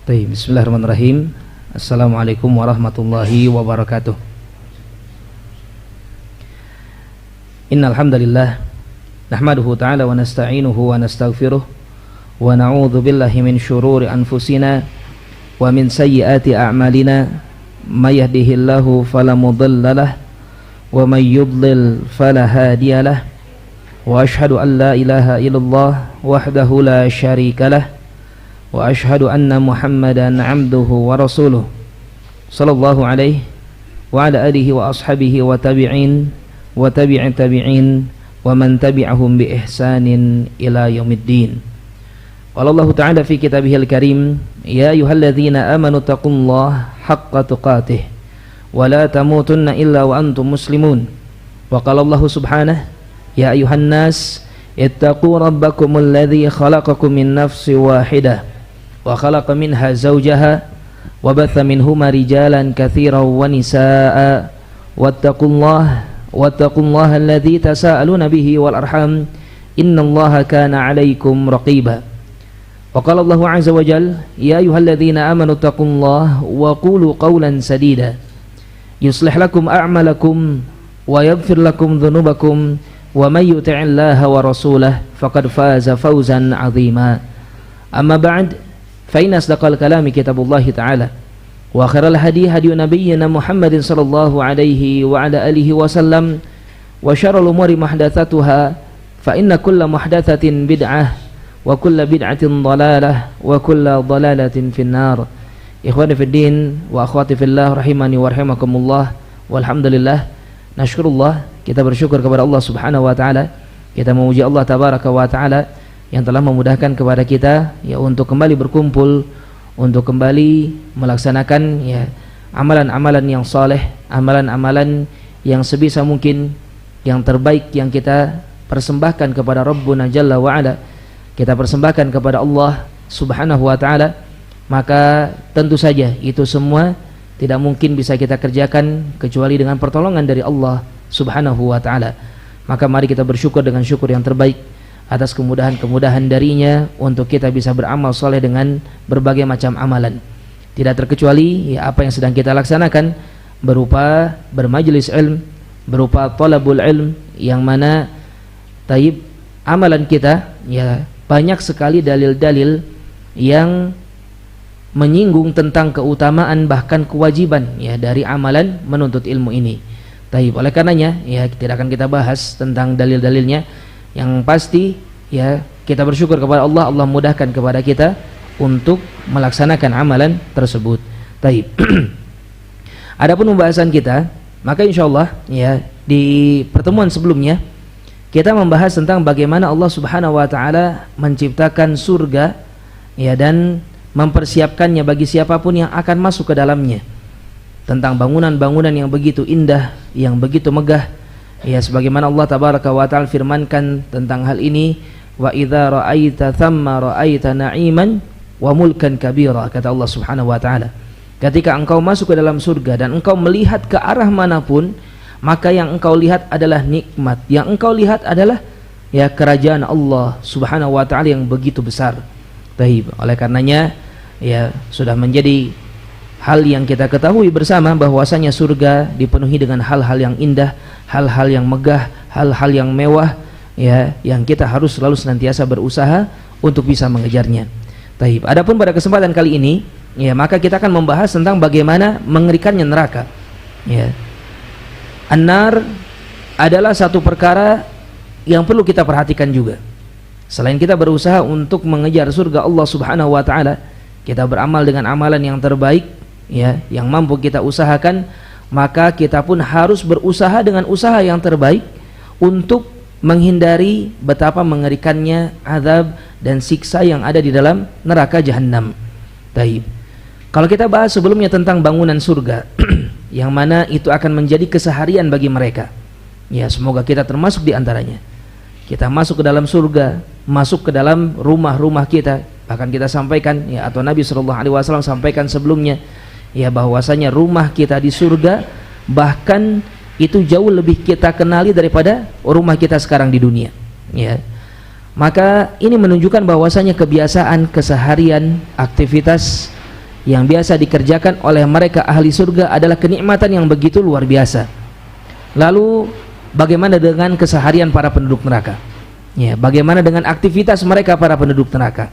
Bismillahirrahmanirrahim. Assalamualaikum warahmatullahi wabarakatuh. Innal hamdalillah nahmaduhu ta'ala wa nasta'inuhu wa nastaghfiruh wa na'udzu billahi min syururi anfusina wa min sayyiati a'malina may yahdihillahu fala mudilla lahu wa may yudlil fala hadiya lahu wa asyhadu an la ilaha illallah wahdahu la syarika lahu wa asyhadu anna Muhammadan abduhu wa rasuluh sallallahu alaihi wa ala alihi wa ashabihi wa tabi'in wa tabi'in tabi'in wa man tabi'ahum bi ihsanin ila yaumiddin. Qala Allah ta'ala fi kitabihil karim, ya ayyuhalladzina amanu taqullaha haqqa tuqatih wa la tamutunna illa wa antum muslimun. Wa qala Allah subhanahu, ya ayyuhan nas ittaqu rabbakumul ladzi khalaqakum min nafsin wahidah wa khalaqa minha zawjaha wa batha minhuma rijalan katsiran wa nisaa'a wattaqullaha alladzi tasaaluna bihi wal arham innallaha kana 'alaikum raqiba. Wa qala Allahu 'azza wa jalla, ya ayyuhalladzina amanu taqullaha wa qulu qawlan sadida yuslih lakum a'malakum wa yaghfir lakum dhunubakum wa may yuti'illaha wa rasulahu faqad faza fawzan 'azima. Amma ba'd, fa inna asdaqal kalami kitabullahi ta'ala wa khairal hadi hadi nabiyyina Muhammadin sallallahu alaihi wa ala alihi wasallam wa syarrul umuri muhdatsatuha fa inna kulla muhdatsatin bid'ah wa kulla bid'atin dhalalah wa kulla dhalalatin finnar. Ikhwani fid din wa akhwati fillah rahimani wa rahimakumullah. Walhamdulillah, nasykurullah, kita bersyukur kepada Allah subhanahu wa ta'ala, kita memuji Allah tabaraka wa ta'ala yang telah memudahkan kepada kita ya untuk kembali berkumpul, untuk kembali melaksanakan ya amalan-amalan yang saleh, amalan-amalan yang sebisa mungkin yang terbaik yang kita persembahkan kepada Rabbuna Jalla wa Ala, kita persembahkan kepada Allah subhanahu wa ta'ala. Maka tentu saja itu semua tidak mungkin bisa kita kerjakan kecuali dengan pertolongan dari Allah subhanahu wa ta'ala. Maka mari kita bersyukur dengan syukur yang terbaik atas kemudahan-kemudahan darinya untuk kita bisa beramal soleh dengan berbagai macam amalan, tidak terkecuali ya apa yang sedang kita laksanakan berupa bermajelis ilm, berupa talabul ilm, yang mana taib amalan kita ya banyak sekali dalil-dalil yang menyinggung tentang keutamaan bahkan kewajiban ya dari amalan menuntut ilmu ini. Taib, oleh karenanya ya tidak akan kita bahas tentang dalil-dalilnya. Yang pasti ya kita bersyukur kepada Allah, Allah mudahkan kepada kita untuk melaksanakan amalan tersebut. Taib. Adapun pembahasan kita, maka insyaallah ya di pertemuan sebelumnya kita membahas tentang bagaimana Allah Subhanahu wa taala menciptakan surga ya dan mempersiapkannya bagi siapapun yang akan masuk ke dalamnya. Tentang bangunan-bangunan yang begitu indah, yang begitu megah. Ya, sebagaimana Allah tabaraka wa ta'ala firmankan tentang hal ini, wa idza ra'aita thamma ra'aita na'iman wa mulkan kabira, kata Allah subhanahu wa ta'ala, ketika engkau masuk ke dalam surga dan engkau melihat ke arah manapun, maka yang engkau lihat adalah nikmat, yang engkau lihat adalah ya kerajaan Allah subhanahu wa ta'ala yang begitu besar. Taib. Oleh karenanya ya sudah menjadi hal yang kita ketahui bersama bahwasanya surga dipenuhi dengan hal-hal yang indah, hal-hal yang megah, hal-hal yang mewah ya, yang kita harus selalu senantiasa berusaha untuk bisa mengejarnya. Taib. Adapun pada kesempatan kali ini ya maka kita akan membahas tentang bagaimana mengerikannya neraka. Ya. An-nar adalah satu perkara yang perlu kita perhatikan juga. Selain kita berusaha untuk mengejar surga Allah Subhanahu wa taala, kita beramal dengan amalan yang terbaik ya, yang mampu kita usahakan, maka kita pun harus berusaha dengan usaha yang terbaik untuk menghindari betapa mengerikannya azab dan siksa yang ada di dalam neraka jahanam. Taib. Kalau kita bahas sebelumnya tentang bangunan surga yang mana itu akan menjadi keseharian bagi mereka. Ya, semoga kita termasuk di antaranya. Kita masuk ke dalam surga, masuk ke dalam rumah-rumah kita. Bahkan kita sampaikan ya, atau Nabi SAW sampaikan sebelumnya ya, bahwasanya rumah kita di surga bahkan itu jauh lebih kita kenali daripada rumah kita sekarang di dunia ya. Maka ini menunjukkan bahwasanya kebiasaan, keseharian, aktivitas yang biasa dikerjakan oleh mereka ahli surga adalah kenikmatan yang begitu luar biasa. Lalu bagaimana dengan keseharian para penduduk neraka? Ya, bagaimana dengan aktivitas mereka para penduduk neraka?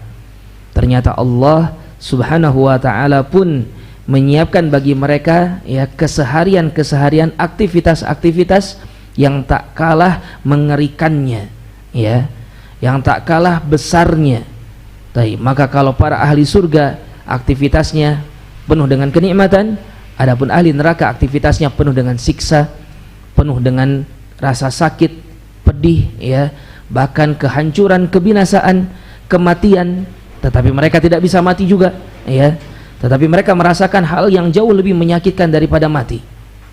Ternyata Allah Subhanahu wa taala pun menyiapkan bagi mereka ya keseharian aktivitas yang tak kalah mengerikannya, ya, yang tak kalah besarnya. Maka kalau para ahli surga aktivitasnya penuh dengan kenikmatan, adapun ahli neraka aktivitasnya penuh dengan siksa, penuh dengan rasa sakit, pedih, ya, bahkan kehancuran, kebinasaan, kematian. Tetapi mereka tidak bisa mati juga, ya. Tetapi mereka merasakan hal yang jauh lebih menyakitkan daripada mati.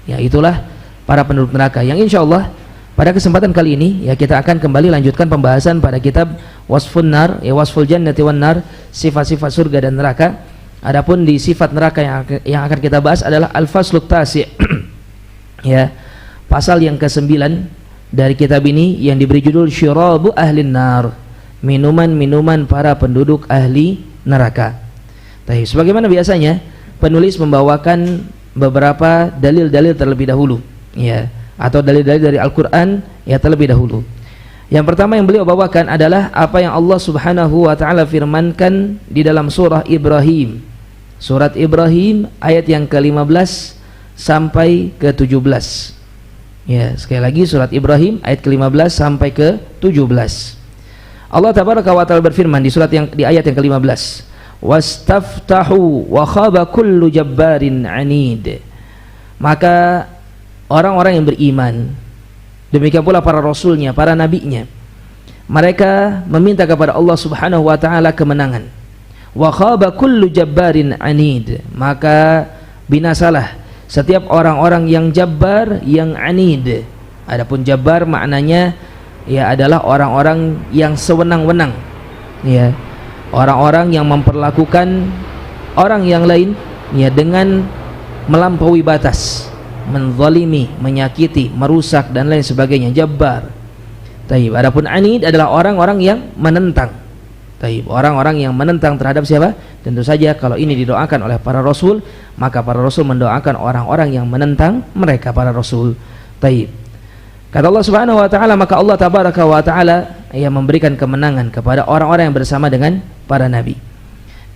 Ya, itulah para penduduk neraka yang insya Allah pada kesempatan kali ini ya kita akan kembali lanjutkan pembahasan pada kitab Wasfun Nar, ya, Wasful Jannati wan Nar, sifat-sifat surga dan neraka. Adapun di sifat neraka yang akan kita bahas adalah Al-Faslut Tasi'. Ya, pasal yang ke-9 dari kitab ini yang diberi judul Syirabu Ahlin Nar, minuman-minuman para penduduk ahli neraka. Sebagaimana biasanya penulis membawakan beberapa dalil-dalil terlebih dahulu, ya, atau dalil-dalil dari Al-Quran ya terlebih dahulu. Yang pertama yang beliau bawakan adalah apa yang Allah Subhanahu wa ta'ala firmankan di dalam surah Ibrahim, surat Ibrahim ayat yang ke-15 sampai ke-17. Ya, sekali lagi surat Ibrahim ayat ke-15 sampai ke-17. Allah Tabaraka wa ta'ala berfirman di ayat yang ke-15, wastaftahu wa khaba kullu jabbarin anid. Maka orang-orang yang beriman, demikian pula para rasulnya, para nabinya, mereka meminta kepada Allah Subhanahu wa ta'ala kemenangan. Wa khaba kullu jabbarin anid, maka binasalah setiap orang-orang yang jabbar, yang anid. Adapun jabbar maknanya ya adalah orang-orang yang sewenang-wenang, ya, orang-orang yang memperlakukan orang yang lain ya dengan melampaui batas, menzalimi, menyakiti, merusak dan lain sebagainya, jabbar. Adapun anid adalah orang-orang yang menentang. Orang-orang yang menentang terhadap siapa? Tentu saja kalau ini didoakan oleh para rasul, maka para rasul mendoakan orang-orang yang menentang mereka para rasul. Kata Allah Subhanahu wa ta'ala, maka Allah Tabaraka wa ta'ala yang memberikan kemenangan kepada orang-orang yang bersama dengan para nabi.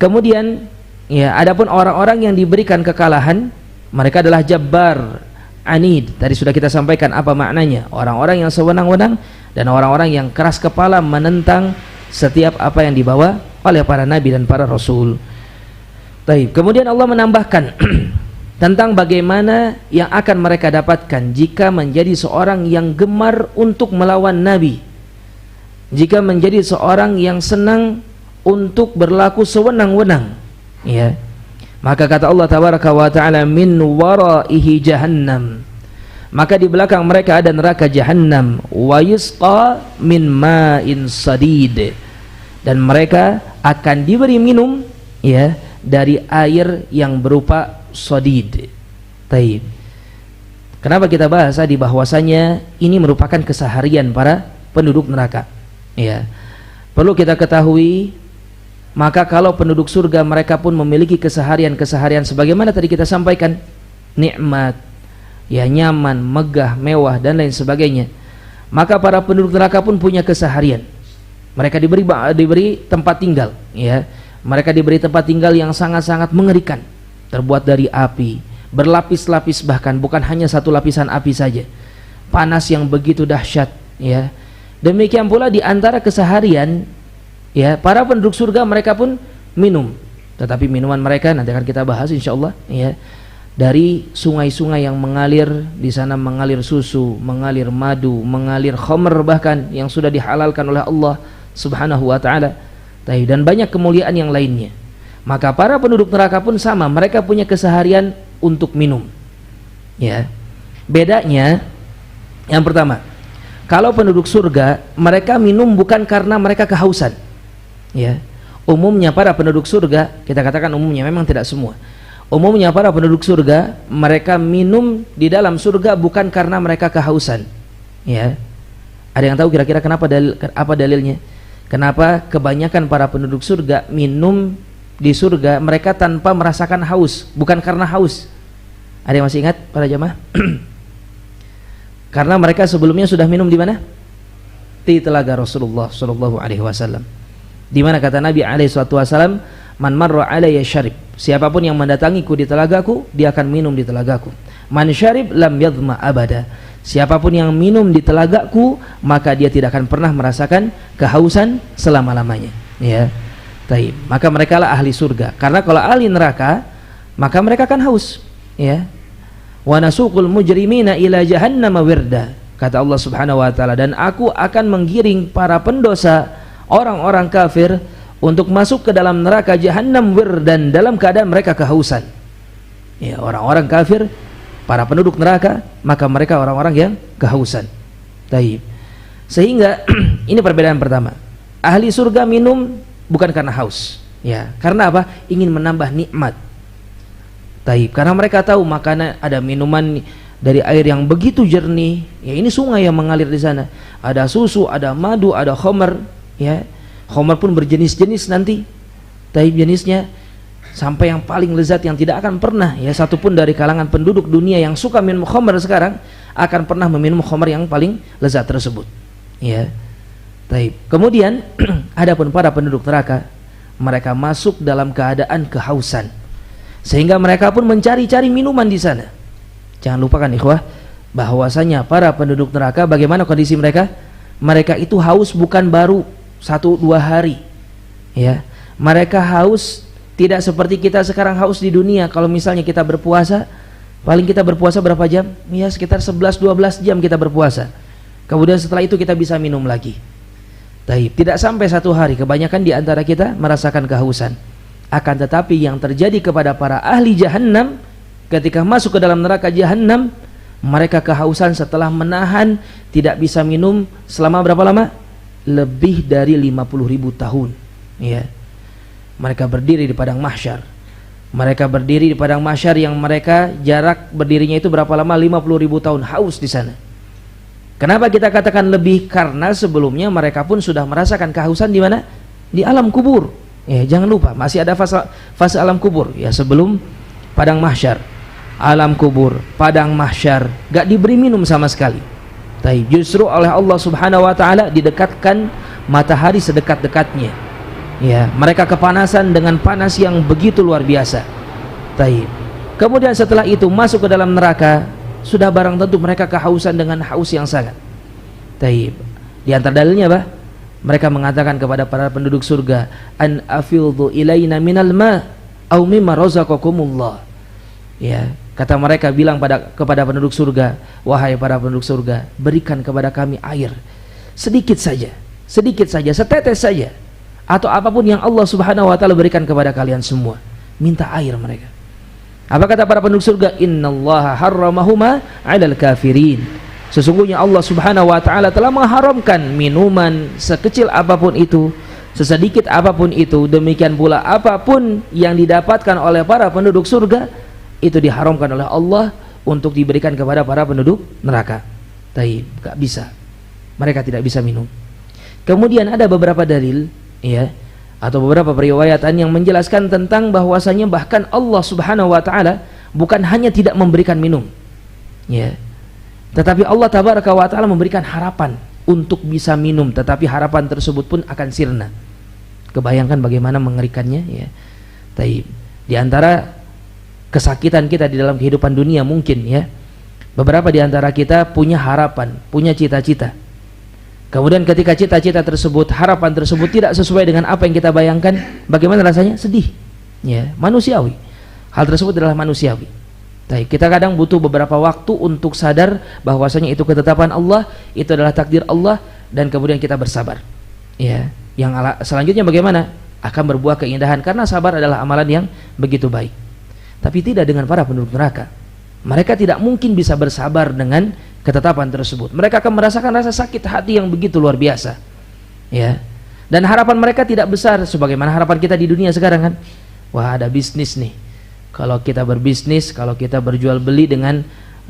Kemudian ya, adapun orang-orang yang diberikan kekalahan, mereka adalah jabbar, anid. Tadi sudah kita sampaikan apa maknanya, orang-orang yang sewenang-wenang dan orang-orang yang keras kepala menentang setiap apa yang dibawa oleh para nabi dan para rasul. Kemudian Allah menambahkan tentang bagaimana yang akan mereka dapatkan jika menjadi seorang yang gemar untuk melawan nabi, jika menjadi seorang yang senang untuk berlaku sewenang-wenang, ya. Maka kata Allah Tabaraka wa ta'ala, min waraihi jahannam, maka di belakang mereka ada neraka jahannam, wa yusqa min ma'in sadid, dan mereka akan diberi minum ya dari air yang berupa sadid. Kenapa kita bahas di bahwasanya ini merupakan keseharian para penduduk neraka, ya. Perlu kita ketahui, maka kalau penduduk surga mereka pun memiliki keseharian sebagaimana tadi kita sampaikan, nikmat, ya, nyaman, megah, mewah dan lain sebagainya. Maka para penduduk neraka pun punya keseharian. Mereka diberi tempat tinggal, ya. Mereka diberi tempat tinggal yang sangat-sangat mengerikan, terbuat dari api, berlapis-lapis, bahkan bukan hanya satu lapisan api saja, panas yang begitu dahsyat, ya. Demikian pula di antara keseharian, ya, para penduduk surga mereka pun minum, tetapi minuman mereka nanti akan kita bahas insyaallah, ya, dari sungai-sungai yang mengalir di sana, mengalir susu, mengalir madu, mengalir khamr bahkan yang sudah dihalalkan oleh Allah Subhanahu wa ta'ala, dan banyak kemuliaan yang lainnya. Maka para penduduk neraka pun sama, mereka punya keseharian untuk minum, ya. Bedanya yang pertama, kalau penduduk surga mereka minum bukan karena mereka kehausan, ya. Umumnya para penduduk surga, kita katakan umumnya, memang tidak semua, umumnya para penduduk surga mereka minum di dalam surga bukan karena mereka kehausan, ya. Ada yang tahu kira-kira kenapa, apa dalilnya? Kenapa kebanyakan para penduduk surga minum di surga mereka tanpa merasakan haus, bukan karena haus. Ada yang masih ingat para jamaah? Karena mereka sebelumnya sudah minum di mana? Di telaga Rasulullah sallallahu alaihi wasallam. Di mana kata Nabi alaihi wasallam, "Man marra alayya syarib." Siapapun yang mendatangiku di telagaku, dia akan minum di telagaku. Man syarib lam yadhma abada. Siapapun yang minum di telagaku, maka dia tidak akan pernah merasakan kehausan selama-lamanya. Ya. Taib. Maka mereka lah ahli surga. Karena kalau ahli neraka, maka mereka akan haus. Ya. Wa nasuqul mujrimina ila jahannam wirda. Kata Allah Subhanahu wa taala, dan aku akan menggiring para pendosa, orang-orang kafir untuk masuk ke dalam neraka jahanam wirdan dalam keadaan mereka kehausan. Ya, orang-orang kafir, para penduduk neraka, maka mereka orang-orang yang kehausan. Taib. Sehingga ini perbedaan pertama. Ahli surga minum bukan karena haus, ya, karena apa? Ingin menambah nikmat. Taib. Karena mereka tahu makanan, ada minuman dari air yang begitu jernih, ya, ini sungai yang mengalir di sana. Ada susu, ada madu, ada khamar, ya. Khamar pun berjenis-jenis nanti. Taib jenisnya sampai yang paling lezat yang tidak akan pernah, ya, satupun dari kalangan penduduk dunia yang suka minum khamar sekarang akan pernah meminum khamar yang paling lezat tersebut. Ya. Taib. Kemudian adapun para penduduk neraka, mereka masuk dalam keadaan kehausan, sehingga mereka pun mencari-cari minuman di sana. Jangan lupakan ikhwah, bahwasanya para penduduk neraka bagaimana kondisi mereka? Mereka itu haus bukan baru 1-2 hari. Ya. Mereka haus tidak seperti kita sekarang haus di dunia. Kalau misalnya kita berpuasa, paling kita berpuasa berapa jam? Ya, sekitar 11-12 jam kita berpuasa. Kemudian setelah itu kita bisa minum lagi. Taib. Tidak sampai 1 hari, kebanyakan di antara kita merasakan kehausan. Akan tetapi yang terjadi kepada para ahli jahannam ketika masuk ke dalam neraka jahannam, mereka kehausan setelah menahan tidak bisa minum selama berapa lama? Lebih dari 50.000 tahun. Ya. Mereka berdiri di padang mahsyar. Mereka berdiri di padang mahsyar yang mereka jarak berdirinya itu berapa lama? 50.000 tahun, haus di sana. Kenapa kita katakan lebih? Karena sebelumnya mereka pun sudah merasakan kehausan di mana? Di alam kubur. Ya, jangan lupa masih ada fase alam kubur, ya, sebelum padang mahsyar. Alam kubur, padang mahsyar, gak diberi minum sama sekali. Tapi justru oleh Allah Subhanahu wa taala didekatkan matahari sedekat-dekatnya. Ya, mereka kepanasan dengan panas yang begitu luar biasa. Tapi kemudian setelah itu masuk ke dalam neraka, sudah barang tentu mereka kehausan dengan haus yang sangat. Taib. Di antara dalilnya apa? Mereka mengatakan kepada para penduduk surga, an afildu ilaina minal ma au mimma razaqakumullah. Ya, kata mereka bilang kepada penduduk surga, wahai para penduduk surga, berikan kepada kami air sedikit saja, setetes saja, atau apapun yang Allah Subhanahu wa taala berikan kepada kalian semua. Minta air mereka. Apa kata para penduduk surga? Innallaha harramahuma 'alal kafirin. Sesungguhnya Allah Subhanahu wa taala telah mengharamkan minuman sekecil apapun itu, sesedikit apapun itu, demikian pula apapun yang didapatkan oleh para penduduk surga itu diharamkan oleh Allah untuk diberikan kepada para penduduk neraka. Taib, gak bisa. Mereka tidak bisa minum. Kemudian ada beberapa dalil, ya, atau beberapa periwayatan yang menjelaskan tentang bahwasanya bahkan Allah Subhanahu wa taala bukan hanya tidak memberikan minum, ya, tetapi Allah Tabaraka wa taala memberikan harapan untuk bisa minum, tetapi harapan tersebut pun akan sirna. Kebayangkan bagaimana mengerikannya, ya. Taib. Di antara kesakitan kita di dalam kehidupan dunia mungkin, ya, beberapa di antara kita punya harapan, punya cita-cita. Kemudian ketika cita-cita tersebut, harapan tersebut tidak sesuai dengan apa yang kita bayangkan, bagaimana rasanya? Sedih, ya, manusiawi. Hal tersebut adalah manusiawi. Baik, kita kadang butuh beberapa waktu untuk sadar bahwasanya itu ketetapan Allah, itu adalah takdir Allah, dan kemudian kita bersabar. Ya, yang selanjutnya bagaimana? Akan berbuah keindahan, karena sabar adalah amalan yang begitu baik. Tapi tidak dengan para penduduk neraka. Mereka tidak mungkin bisa bersabar dengan ketetapan tersebut. Mereka akan merasakan rasa sakit hati yang begitu luar biasa, ya. Dan harapan mereka tidak besar sebagaimana harapan kita di dunia sekarang, kan. Wah, ada bisnis nih. Kalau kita berbisnis, kalau kita berjual beli dengan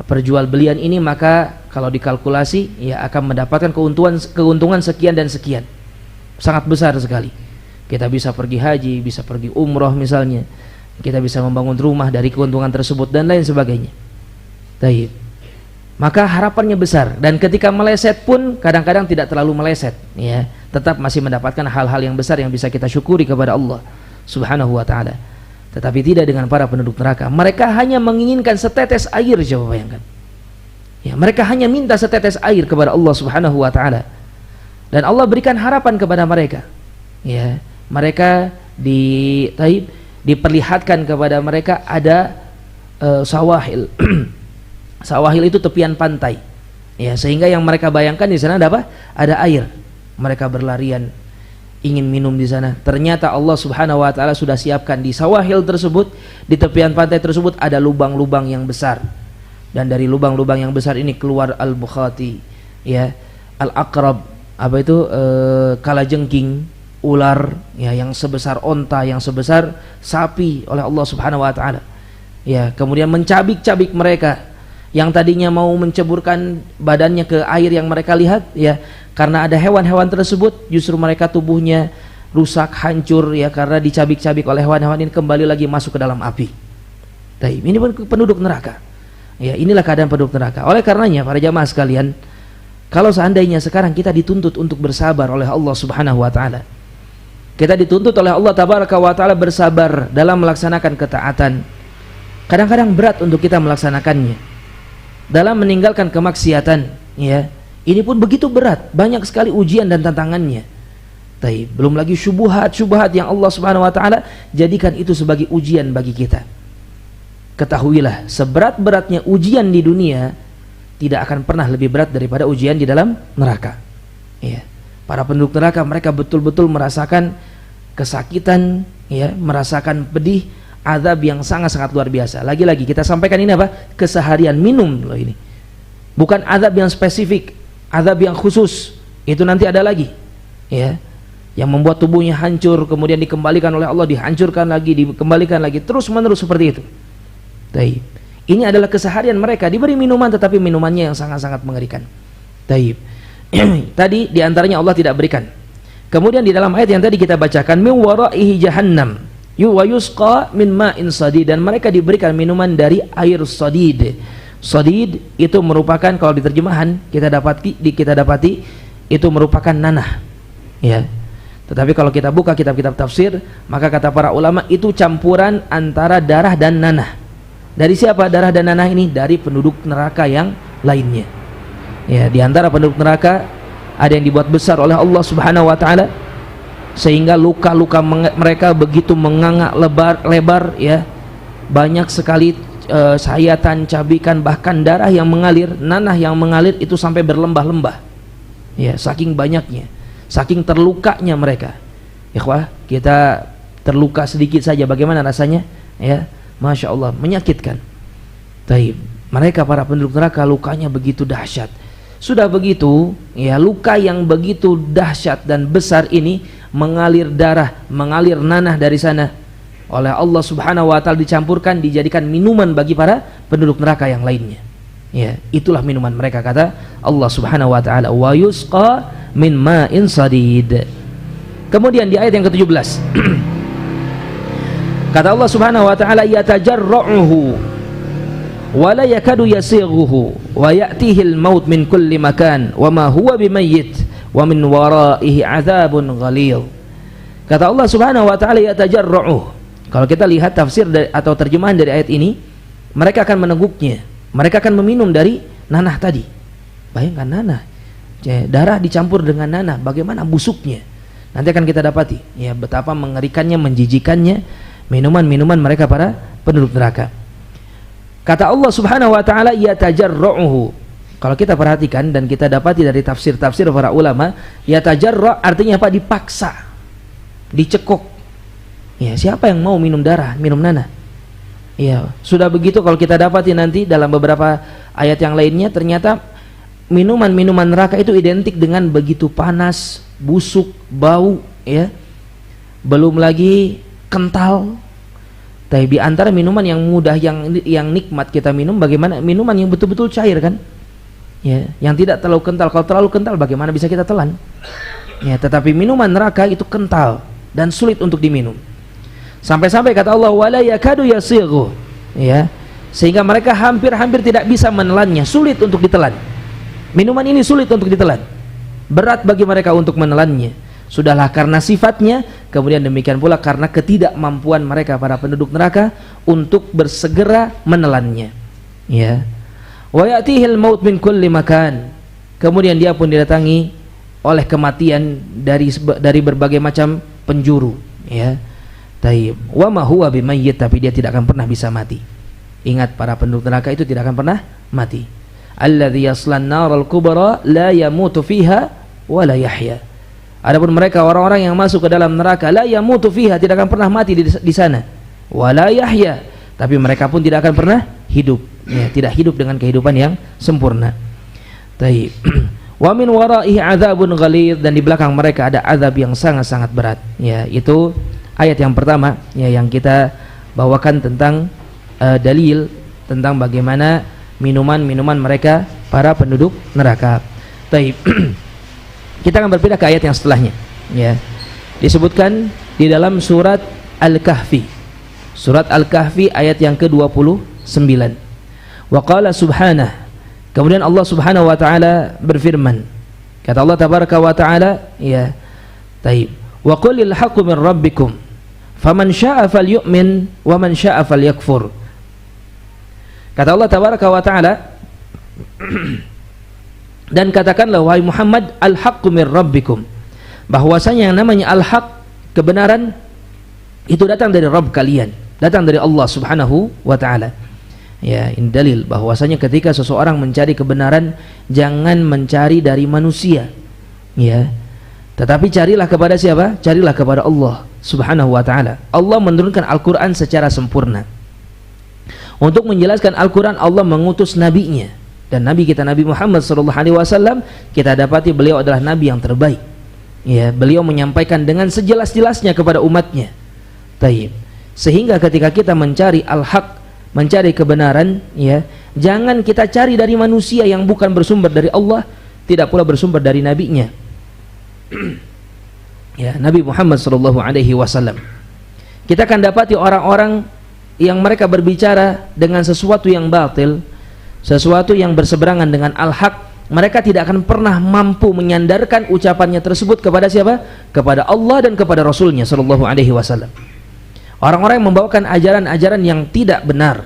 perjualbelian ini, maka kalau dikalkulasi, ya, akan mendapatkan keuntungan sekian dan sekian. Sangat besar sekali. Kita bisa pergi haji, bisa pergi umroh misalnya. Kita bisa membangun rumah dari keuntungan tersebut dan lain sebagainya. Taib. Maka harapannya besar, dan ketika meleset pun kadang-kadang tidak terlalu meleset, ya. Tetap masih mendapatkan hal-hal yang besar yang bisa kita syukuri kepada Allah Subhanahu wa taala. Tetapi tidak dengan para penduduk neraka. Mereka hanya menginginkan setetes air, coba bayangkan. Ya, mereka hanya minta setetes air kepada Allah Subhanahu wa taala. Dan Allah berikan harapan kepada mereka. Ya, mereka diperlihatkan kepada mereka ada sawahil. Sawahil itu tepian pantai. Ya, sehingga yang mereka bayangkan di sana ada apa? Ada air. Mereka berlarian ingin minum di sana. Ternyata Allah Subhanahu wa taala sudah siapkan di sawahil tersebut, di tepian pantai tersebut ada lubang-lubang yang besar. Dan dari lubang-lubang yang besar ini keluar al-bukhati, ya, al-aqrab, apa itu, kalajengking, ular, ya, yang sebesar onta, yang sebesar sapi oleh Allah Subhanahu wa taala. Ya, kemudian mencabik-cabik mereka yang tadinya mau menceburkan badannya ke air yang mereka lihat, ya, karena ada hewan-hewan tersebut justru mereka tubuhnya rusak, hancur, ya, karena dicabik-cabik oleh hewan-hewan ini, kembali lagi masuk ke dalam api. Ini penduduk neraka. Ya, inilah keadaan penduduk neraka. Oleh karenanya para jamaah sekalian, kalau seandainya sekarang kita dituntut untuk bersabar oleh Allah Subhanahu wa taala, kita dituntut oleh Allah Tabaraka wa taala bersabar dalam melaksanakan ketaatan. Kadang-kadang berat untuk kita melaksanakannya. Dalam meninggalkan kemaksiatan, ya, ini pun begitu berat, banyak sekali ujian dan tantangannya. Belum lagi syubhat-syubhat yang Allah Subhanahu wa taala jadikan itu sebagai ujian bagi kita. Ketahuilah, seberat-beratnya ujian di dunia tidak akan pernah lebih berat daripada ujian di dalam neraka. Ya. Para penduduk neraka, mereka betul-betul merasakan kesakitan, ya, merasakan pedih, azab yang sangat-sangat luar biasa. Lagi-lagi kita sampaikan ini apa? Keseharian minum loh ini. Bukan azab yang spesifik, azab yang khusus. Itu nanti ada lagi, ya, yang membuat tubuhnya hancur, kemudian dikembalikan oleh Allah, dihancurkan lagi, dikembalikan lagi, terus-menerus seperti itu. Ini adalah keseharian mereka, diberi minuman tetapi minumannya yang sangat-sangat mengerikan. Tadi diantaranya Allah tidak berikan. Kemudian di dalam ayat yang tadi kita bacakan, min waraihi jahannam wa yusqa min ma'in sadid, dan mereka diberikan minuman dari air sadid. Sadid itu merupakan, kalau di terjemahan kita dapati itu merupakan nanah, ya. Tetapi kalau kita buka kitab-kitab tafsir, maka kata para ulama itu campuran antara darah dan nanah. Dari siapa darah dan nanah ini? Dari penduduk neraka yang lainnya. Ya, di antara penduduk neraka ada yang dibuat besar oleh Allah Subhanahu wa taala sehingga luka-luka mereka begitu menganga lebar, ya. Banyak sekali sayatan, cabikan, bahkan darah yang mengalir, nanah yang mengalir itu sampai berlembah-lembah. Ya, saking banyaknya, saking terlukanya mereka. Ikhwah, kita terluka sedikit saja bagaimana rasanya? Ya, Masya Allah, menyakitkan. Mereka para penduduk neraka lukanya begitu dahsyat. Sudah begitu, ya, luka yang begitu dahsyat dan besar ini mengalir darah, mengalir nanah dari sana. Oleh Allah Subhanahu wa taala dicampurkan, dijadikan minuman bagi para penduduk neraka yang lainnya. Ya, itulah minuman mereka, kata Allah Subhanahu wa taala, wa yusqa min ma'in sadid. Kemudian di ayat yang ke-17 kata Allah Subhanahu wa taala, yatajarra'uhu wa la yakadu yasighuhu wa ya'tihi al-maut min kulli makan wa ma huwa bimayyit wa min waraihi 'adzabun ghalidh. Kata Allah Subhanahu wa taala, yatajarra'uhu. Kalau kita lihat tafsir atau terjemahan dari ayat ini, mereka akan meneguknya, mereka akan meminum dari nanah tadi. Bayangkan nanah, darah dicampur dengan nanah, bagaimana busuknya. Nanti akan kita dapati, ya, betapa mengerikannya, menjijikannya minuman-minuman mereka para penduduk neraka. Kata Allah Subhanahu wa taala, yatajarra'uhu. Kalau kita perhatikan dan kita dapati dari tafsir-tafsir para ulama, yatajarra' artinya apa? Dipaksa, dicekok. Ya, siapa yang mau minum darah, minum nanah? Ya, sudah begitu kalau kita dapati nanti dalam beberapa ayat yang lainnya, ternyata minuman-minuman neraka itu identik dengan begitu panas, busuk, bau, ya. Belum lagi kental. Tapi di antara minuman yang mudah, yang nikmat kita minum, bagaimana minuman yang betul-betul cair, kan? Ya, yang tidak terlalu kental. Kalau terlalu kental bagaimana bisa kita telan? Ya, tetapi minuman neraka itu kental, dan sulit untuk diminum. Sampai-sampai kata Allah wala yakadu yasighu, ya, sehingga mereka hampir-hampir tidak bisa menelannya, sulit untuk ditelan. Minuman ini sulit untuk ditelan, berat bagi mereka untuk menelannya. Sudahlah karena sifatnya, kemudian demikian pula karena ketidakmampuan mereka para penduduk neraka untuk bersegera menelannya. Ya. Wa ya'tihil maut min kulli makan. Kemudian dia pun didatangi oleh kematian dari berbagai macam penjuru, ya. Taib. Wa ma huwa bimayyit, tapi dia tidak akan pernah bisa mati. Ingat, para penduduk neraka itu tidak akan pernah mati. Alladzi yaslan naral kubra la yamutu fiha wa la yahya. Adapun mereka orang-orang yang masuk ke dalam neraka, la yamutu fiha, tidak akan pernah mati di sana, wala yahya, tapi mereka pun tidak akan pernah hidup, ya, tidak hidup dengan kehidupan yang sempurna. Taib. Wa min waraihi adzabun ghalidz, dan di belakang mereka ada azab yang sangat-sangat berat. Ya, itu ayat yang pertama, ya, yang kita bawakan tentang dalil tentang bagaimana minuman-minuman mereka para penduduk neraka. Taib. Kita akan berpindah ke ayat yang setelahnya, ya. Disebutkan di dalam surat Al-Kahfi. Surat Al-Kahfi ayat yang ke-29. Wa qala subhanahu, kemudian Allah Subhanahu wa taala berfirman. Kata Allah tabaraka wa taala, ya. Taib. Wa qulil haqqu min rabbikum faman syaa'a falyu'min wa man syaa'a falyakfur. Kata Allah tabaraka wa taala, dan katakanlah wahai Muhammad, al-haqqu mir rabbikum, bahwasanya yang namanya al-haq, kebenaran, itu datang dari Rabb kalian, datang dari Allah Subhanahu wa taala. Ya, ini dalil bahwasanya ketika seseorang mencari kebenaran, jangan mencari dari manusia, ya, tetapi carilah kepada siapa? Carilah kepada Allah Subhanahu wa taala. Allah menurunkan Al-Qur'an secara sempurna. Untuk menjelaskan Al-Qur'an, Allah mengutus nabinya. Dan Nabi kita, Nabi Muhammad SAW, kita dapati beliau adalah Nabi yang terbaik, ya. Beliau menyampaikan dengan sejelas-jelasnya kepada umatnya. Taib. Sehingga ketika kita mencari al-haq, mencari kebenaran, ya, jangan kita cari dari manusia yang bukan bersumber dari Allah, tidak pula bersumber dari nabinya. Ya, Nabi Muhammad SAW. Kita akan dapati orang-orang yang mereka berbicara dengan sesuatu yang batil, sesuatu yang berseberangan dengan al-haq, mereka tidak akan pernah mampu menyandarkan ucapannya tersebut kepada siapa? Kepada Allah dan kepada Rasulnya sallallahu alaihi wasallam. Orang-orang yang membawakan ajaran-ajaran yang tidak benar,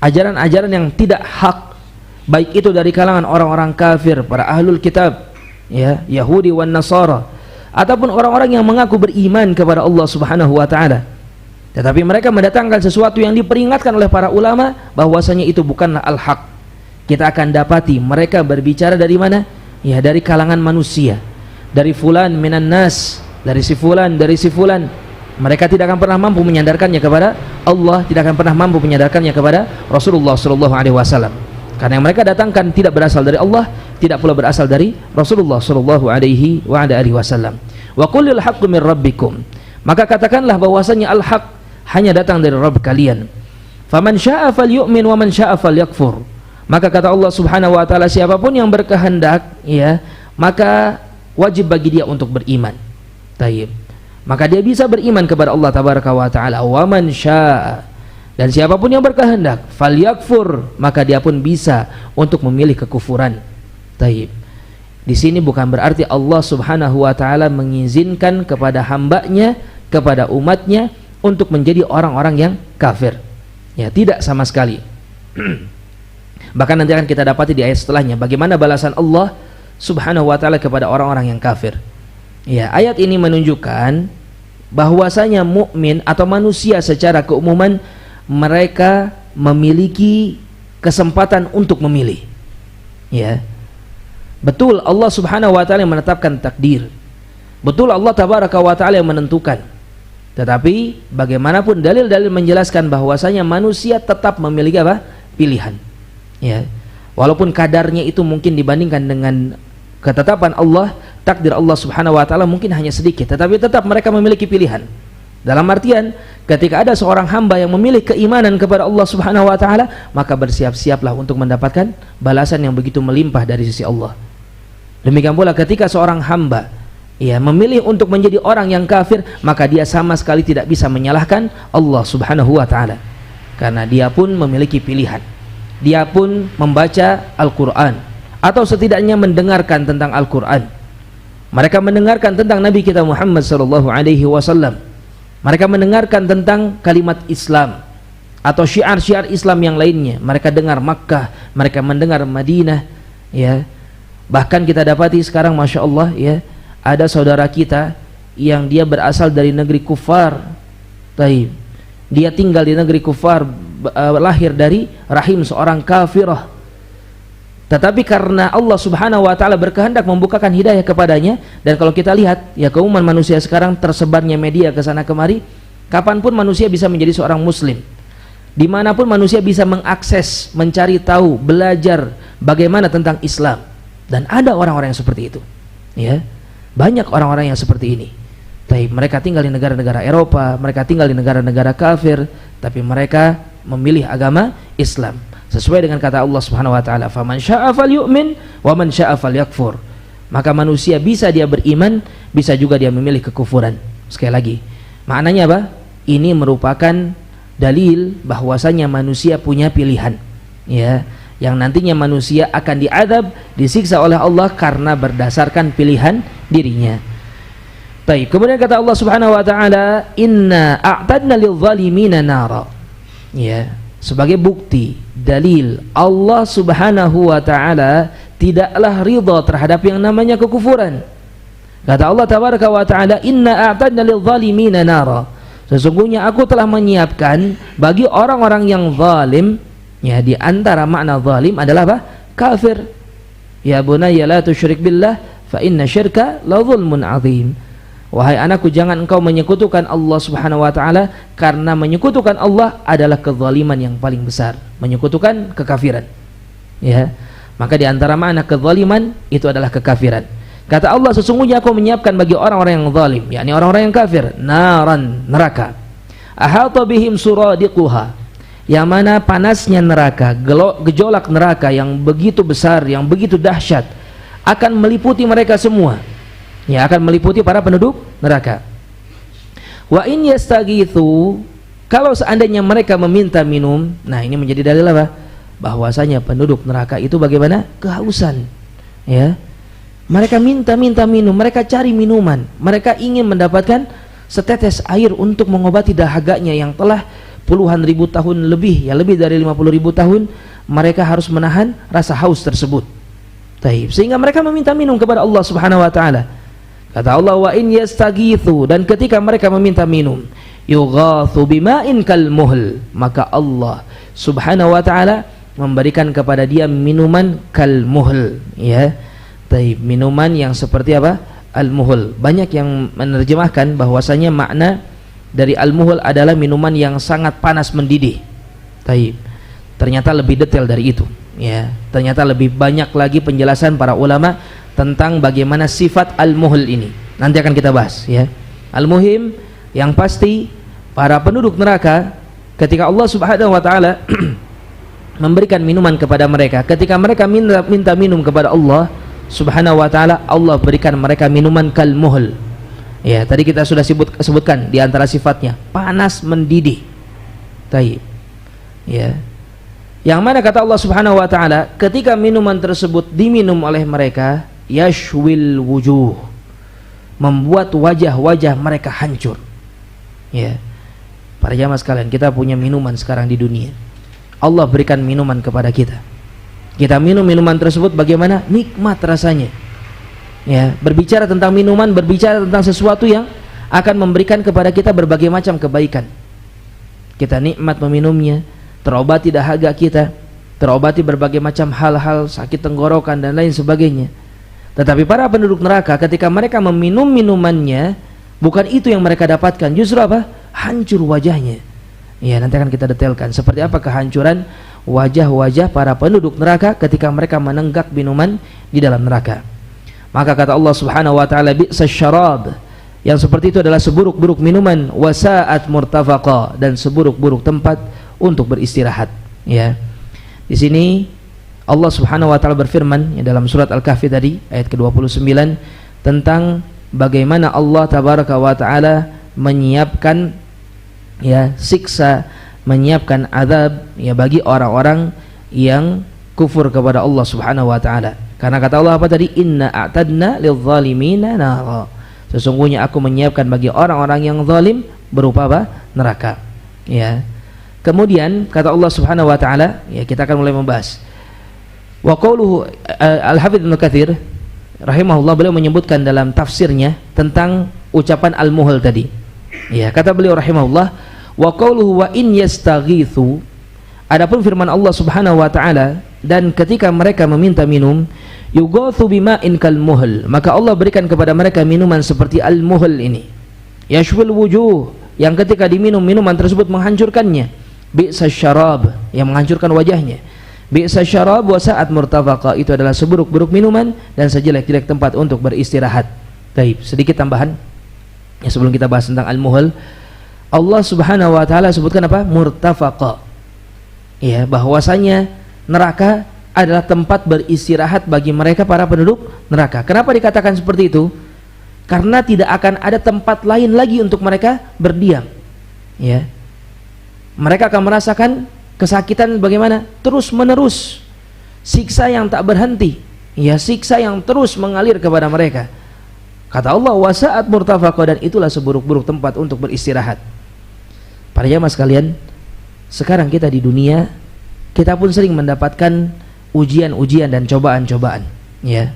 ajaran-ajaran yang tidak hak, baik itu dari kalangan orang-orang kafir, para ahlul kitab, ya, Yahudi wan Nasara, ataupun orang-orang yang mengaku beriman kepada Allah Subhanahu wa taala, tetapi mereka mendatangkan sesuatu yang diperingatkan oleh para ulama bahwasanya itu bukanlah al-haq. Kita akan dapati mereka berbicara dari mana? Ya, dari kalangan manusia, dari fulan minan nas, dari si fulan, dari si fulan. Mereka tidak akan pernah mampu menyandarkannya kepada Allah, tidak akan pernah mampu menyandarkannya kepada Rasulullah sallallahu alaihi wasallam. Karena yang mereka datangkan tidak berasal dari Allah, tidak pula berasal dari Rasulullah sallallahu alaihi wasallam. Wa qulil haqqu mir rabbikum, maka katakanlah bahwasanya al-haq hanya datang dari Rabb kalian. Faman syaa'a falyu'min wa man syaa'a falyakfur. Maka kata Allah Subhanahu wa taala, siapapun yang berkehendak, ya, maka wajib bagi dia untuk beriman. Taib. Maka dia bisa beriman kepada Allah tabaraka wa taala. Wa man syaa'a, dan siapapun yang berkehendak, falyakfur, maka dia pun bisa untuk memilih kekufuran. Taib. Di sini bukan berarti Allah Subhanahu wa taala mengizinkan kepada hambanya, kepada umatnya untuk menjadi orang-orang yang kafir. Ya, tidak sama sekali. Bahkan nanti akan kita dapati di ayat setelahnya bagaimana balasan Allah Subhanahu wa taala kepada orang-orang yang kafir. Ya, ayat ini menunjukkan bahwasanya mukmin atau manusia secara keumuman mereka memiliki kesempatan untuk memilih. Ya. Betul Allah Subhanahu wa taala yang menetapkan takdir. Betul Allah tabaraka wa taala yang menentukan. Tetapi bagaimanapun dalil-dalil menjelaskan bahwasanya manusia tetap memiliki apa? Pilihan. Ya. Walaupun kadarnya itu mungkin dibandingkan dengan ketetapan Allah, takdir Allah Subhanahu wa taala mungkin hanya sedikit, tetapi tetap mereka memiliki pilihan. Dalam artian ketika ada seorang hamba yang memilih keimanan kepada Allah Subhanahu wa taala, maka bersiap-siaplah untuk mendapatkan balasan yang begitu melimpah dari sisi Allah. Demikian pula ketika seorang hamba ya, memilih untuk menjadi orang yang kafir, maka dia sama sekali tidak bisa menyalahkan Allah Subhanahu wa taala. Karena dia pun memiliki pilihan. Dia pun membaca Al-Qur'an atau setidaknya mendengarkan tentang Al-Qur'an. Mereka mendengarkan tentang Nabi kita Muhammad sallallahu alaihi wasallam. Mereka mendengarkan tentang kalimat Islam atau syiar-syiar Islam yang lainnya. Mereka dengar Makkah, mereka mendengar Madinah, ya. Bahkan kita dapati sekarang Masya Allah, ya, ada saudara kita yang dia berasal dari negeri kufar. Taib. Dia tinggal di negeri kufar, lahir dari rahim seorang kafirah. Tetapi karena Allah Subhanahu wa taala berkehendak membukakan hidayah kepadanya, dan kalau kita lihat ya keumuman manusia sekarang tersebarnya media ke sana kemari, kapanpun manusia bisa menjadi seorang muslim. Dimanapun manusia bisa mengakses, mencari tahu, belajar bagaimana tentang Islam. Dan ada orang-orang yang seperti itu, ya. Banyak orang-orang yang seperti ini. Tapi mereka tinggal di negara-negara Eropa, mereka tinggal di negara-negara kafir, tapi mereka memilih agama Islam sesuai dengan kata Allah Subhanahu wa taala, "Faman syaa'a falyu'min wa man syaa'a falyakfur." Maka manusia bisa dia beriman, bisa juga dia memilih kekufuran. Sekali lagi, maknanya apa? Ini merupakan dalil bahwasanya manusia punya pilihan, ya, yang nantinya manusia akan diadab, disiksa oleh Allah karena berdasarkan pilihan dirinya. Baik, kemudian kata Allah Subhanahu wa taala, "Inna a'tadna lidh-dhalimina nara." Ya, sebagai bukti, dalil Allah Subhanahu wa taala tidaklah ridha terhadap yang namanya kekufuran. Kata Allah tabaraka wa taala, "Inna a'tadna lidh-dhalimina nara." Sesungguhnya aku telah menyiapkan bagi orang-orang yang zalim, ya, di antara makna zalim adalah apa? Kafir. Ya bunayya la tusyrik billah fa inna syirka la zulmun azim. Wahai anakku, jangan engkau menyekutukan Allah Subhanahu wa taala, karena menyekutukan Allah adalah kezaliman yang paling besar, menyekutukan kekafiran. Ya. Maka di antara makna kezaliman itu adalah kekafiran. Kata Allah, sesungguhnya aku menyiapkan bagi orang-orang yang zalim, yakni orang-orang yang kafir, naran, neraka. Ahata bihim suradiquha, yang mana panasnya neraka, gejolak neraka yang begitu besar, yang begitu dahsyat, akan meliputi mereka semua. Ya, akan meliputi para penduduk neraka. Wa in yastaghithu, kalau seandainya mereka meminta minum, nah ini menjadi dalil apa? Bahwasanya penduduk neraka itu bagaimana? Kehausan. Ya. Mereka minta minum, mereka cari minuman, mereka ingin mendapatkan setetes air untuk mengobati dahaganya yang telah puluhan ribu tahun lebih, ya lebih dari 50.000 tahun mereka harus menahan rasa haus tersebut. Taib. Sehingga mereka meminta minum kepada Allah Subhanahu wa taala. Kata Allah, wa in yastaghithu, dan ketika mereka meminta minum, yughathu bima'in kalmuhl, maka Allah Subhanahu wa taala memberikan kepada dia minuman kalmuhl, ya. Taib, minuman yang seperti apa? Al-muhl. Banyak yang menerjemahkan bahwasanya makna dari al-muhl adalah minuman yang sangat panas mendidih. Taib. Ternyata lebih detail dari itu, ya. Ternyata lebih banyak lagi penjelasan para ulama tentang bagaimana sifat al-muhl ini. Nanti akan kita bahas, ya. Al-muhim, yang pasti para penduduk neraka ketika Allah Subhanahu wa taala memberikan minuman kepada mereka, ketika mereka minta minum kepada Allah Subhanahu wa taala, Allah berikan mereka minuman kalmuhl. Ya, tadi kita sudah sebutkan di antara sifatnya panas mendidih. Taib. Ya. Yang mana kata Allah Subhanahu wa taala, ketika minuman tersebut diminum oleh mereka, yashwil wujuh, membuat wajah-wajah mereka hancur. Ya. Para jamaah sekalian, kita punya minuman sekarang di dunia. Allah berikan minuman kepada kita. Kita minum minuman tersebut, bagaimana nikmat rasanya. Ya, berbicara tentang minuman, berbicara tentang sesuatu yang akan memberikan kepada kita berbagai macam kebaikan. Kita nikmat meminumnya, terobati dahaga kita, terobati berbagai macam hal-hal, sakit tenggorokan dan lain sebagainya. Tetapi para penduduk neraka ketika mereka meminum minumannya, bukan itu yang mereka dapatkan, justru apa? Hancur wajahnya. Ya, nanti akan kita detailkan seperti apa kehancuran wajah-wajah para penduduk neraka ketika mereka menenggak minuman di dalam neraka. Maka kata Allah Subhanahu wa taala, bi'sas syarab, yang seperti itu adalah seburuk-buruk minuman, wasa'at murtafaqa, dan seburuk-buruk tempat untuk beristirahat. Ya. Di sini Allah Subhanahu wa taala berfirman, ya, dalam surat Al-Kahfi tadi ayat ke-29 tentang bagaimana Allah tabaraka wa taala menyiapkan ya siksa, menyiapkan azab ya bagi orang-orang yang kufur kepada Allah Subhanahu wa taala. Karena kata Allah apa tadi? Inna a'tadna lidh-dhalimina nara. Sesungguhnya aku menyiapkan bagi orang-orang yang zalim berupa apa? Neraka. Ya. Kemudian kata Allah Subhanahu wa taala, ya kita akan mulai membahas. Wa qauluhu Al-Hafidz Ibnu Katsir rahimahullah, beliau menyebutkan dalam tafsirnya tentang ucapan al-muhl tadi. Ya, kata beliau rahimahullah, wa qauluhu wa in yastaghitsu, adapun firman Allah Subhanahu wa taala, dan ketika mereka meminta minum, yughatsu bima'in kal muhl, maka Allah berikan kepada mereka minuman seperti al-muhl ini. Yashwil wujuh, yang ketika diminum minuman tersebut menghancurkannya. Bi'sa syarab, yang menghancurkan wajahnya. Bi'sa syarab wa sa'at murtafaqa, itu adalah seburuk-buruk minuman dan sejelek-jelek tempat untuk beristirahat. Baik, sedikit tambahan ya sebelum kita bahas tentang al-muhl. Allah Subhanahu wa taala sebutkan apa? Murtafaqa. Ya, bahwasanya neraka adalah tempat beristirahat bagi mereka para penduduk neraka. Kenapa dikatakan seperti itu? Karena tidak akan ada tempat lain lagi untuk mereka berdiam. Ya. Mereka akan merasakan kesakitan bagaimana? Terus menerus, siksa yang tak berhenti, ya, siksa yang terus mengalir kepada mereka. Kata Allah, wasa'at murtafaqa, dan itulah seburuk-buruk tempat untuk beristirahat. Para jamaah sekalian, sekarang kita di dunia, kita pun sering mendapatkan ujian-ujian dan cobaan-cobaan, ya.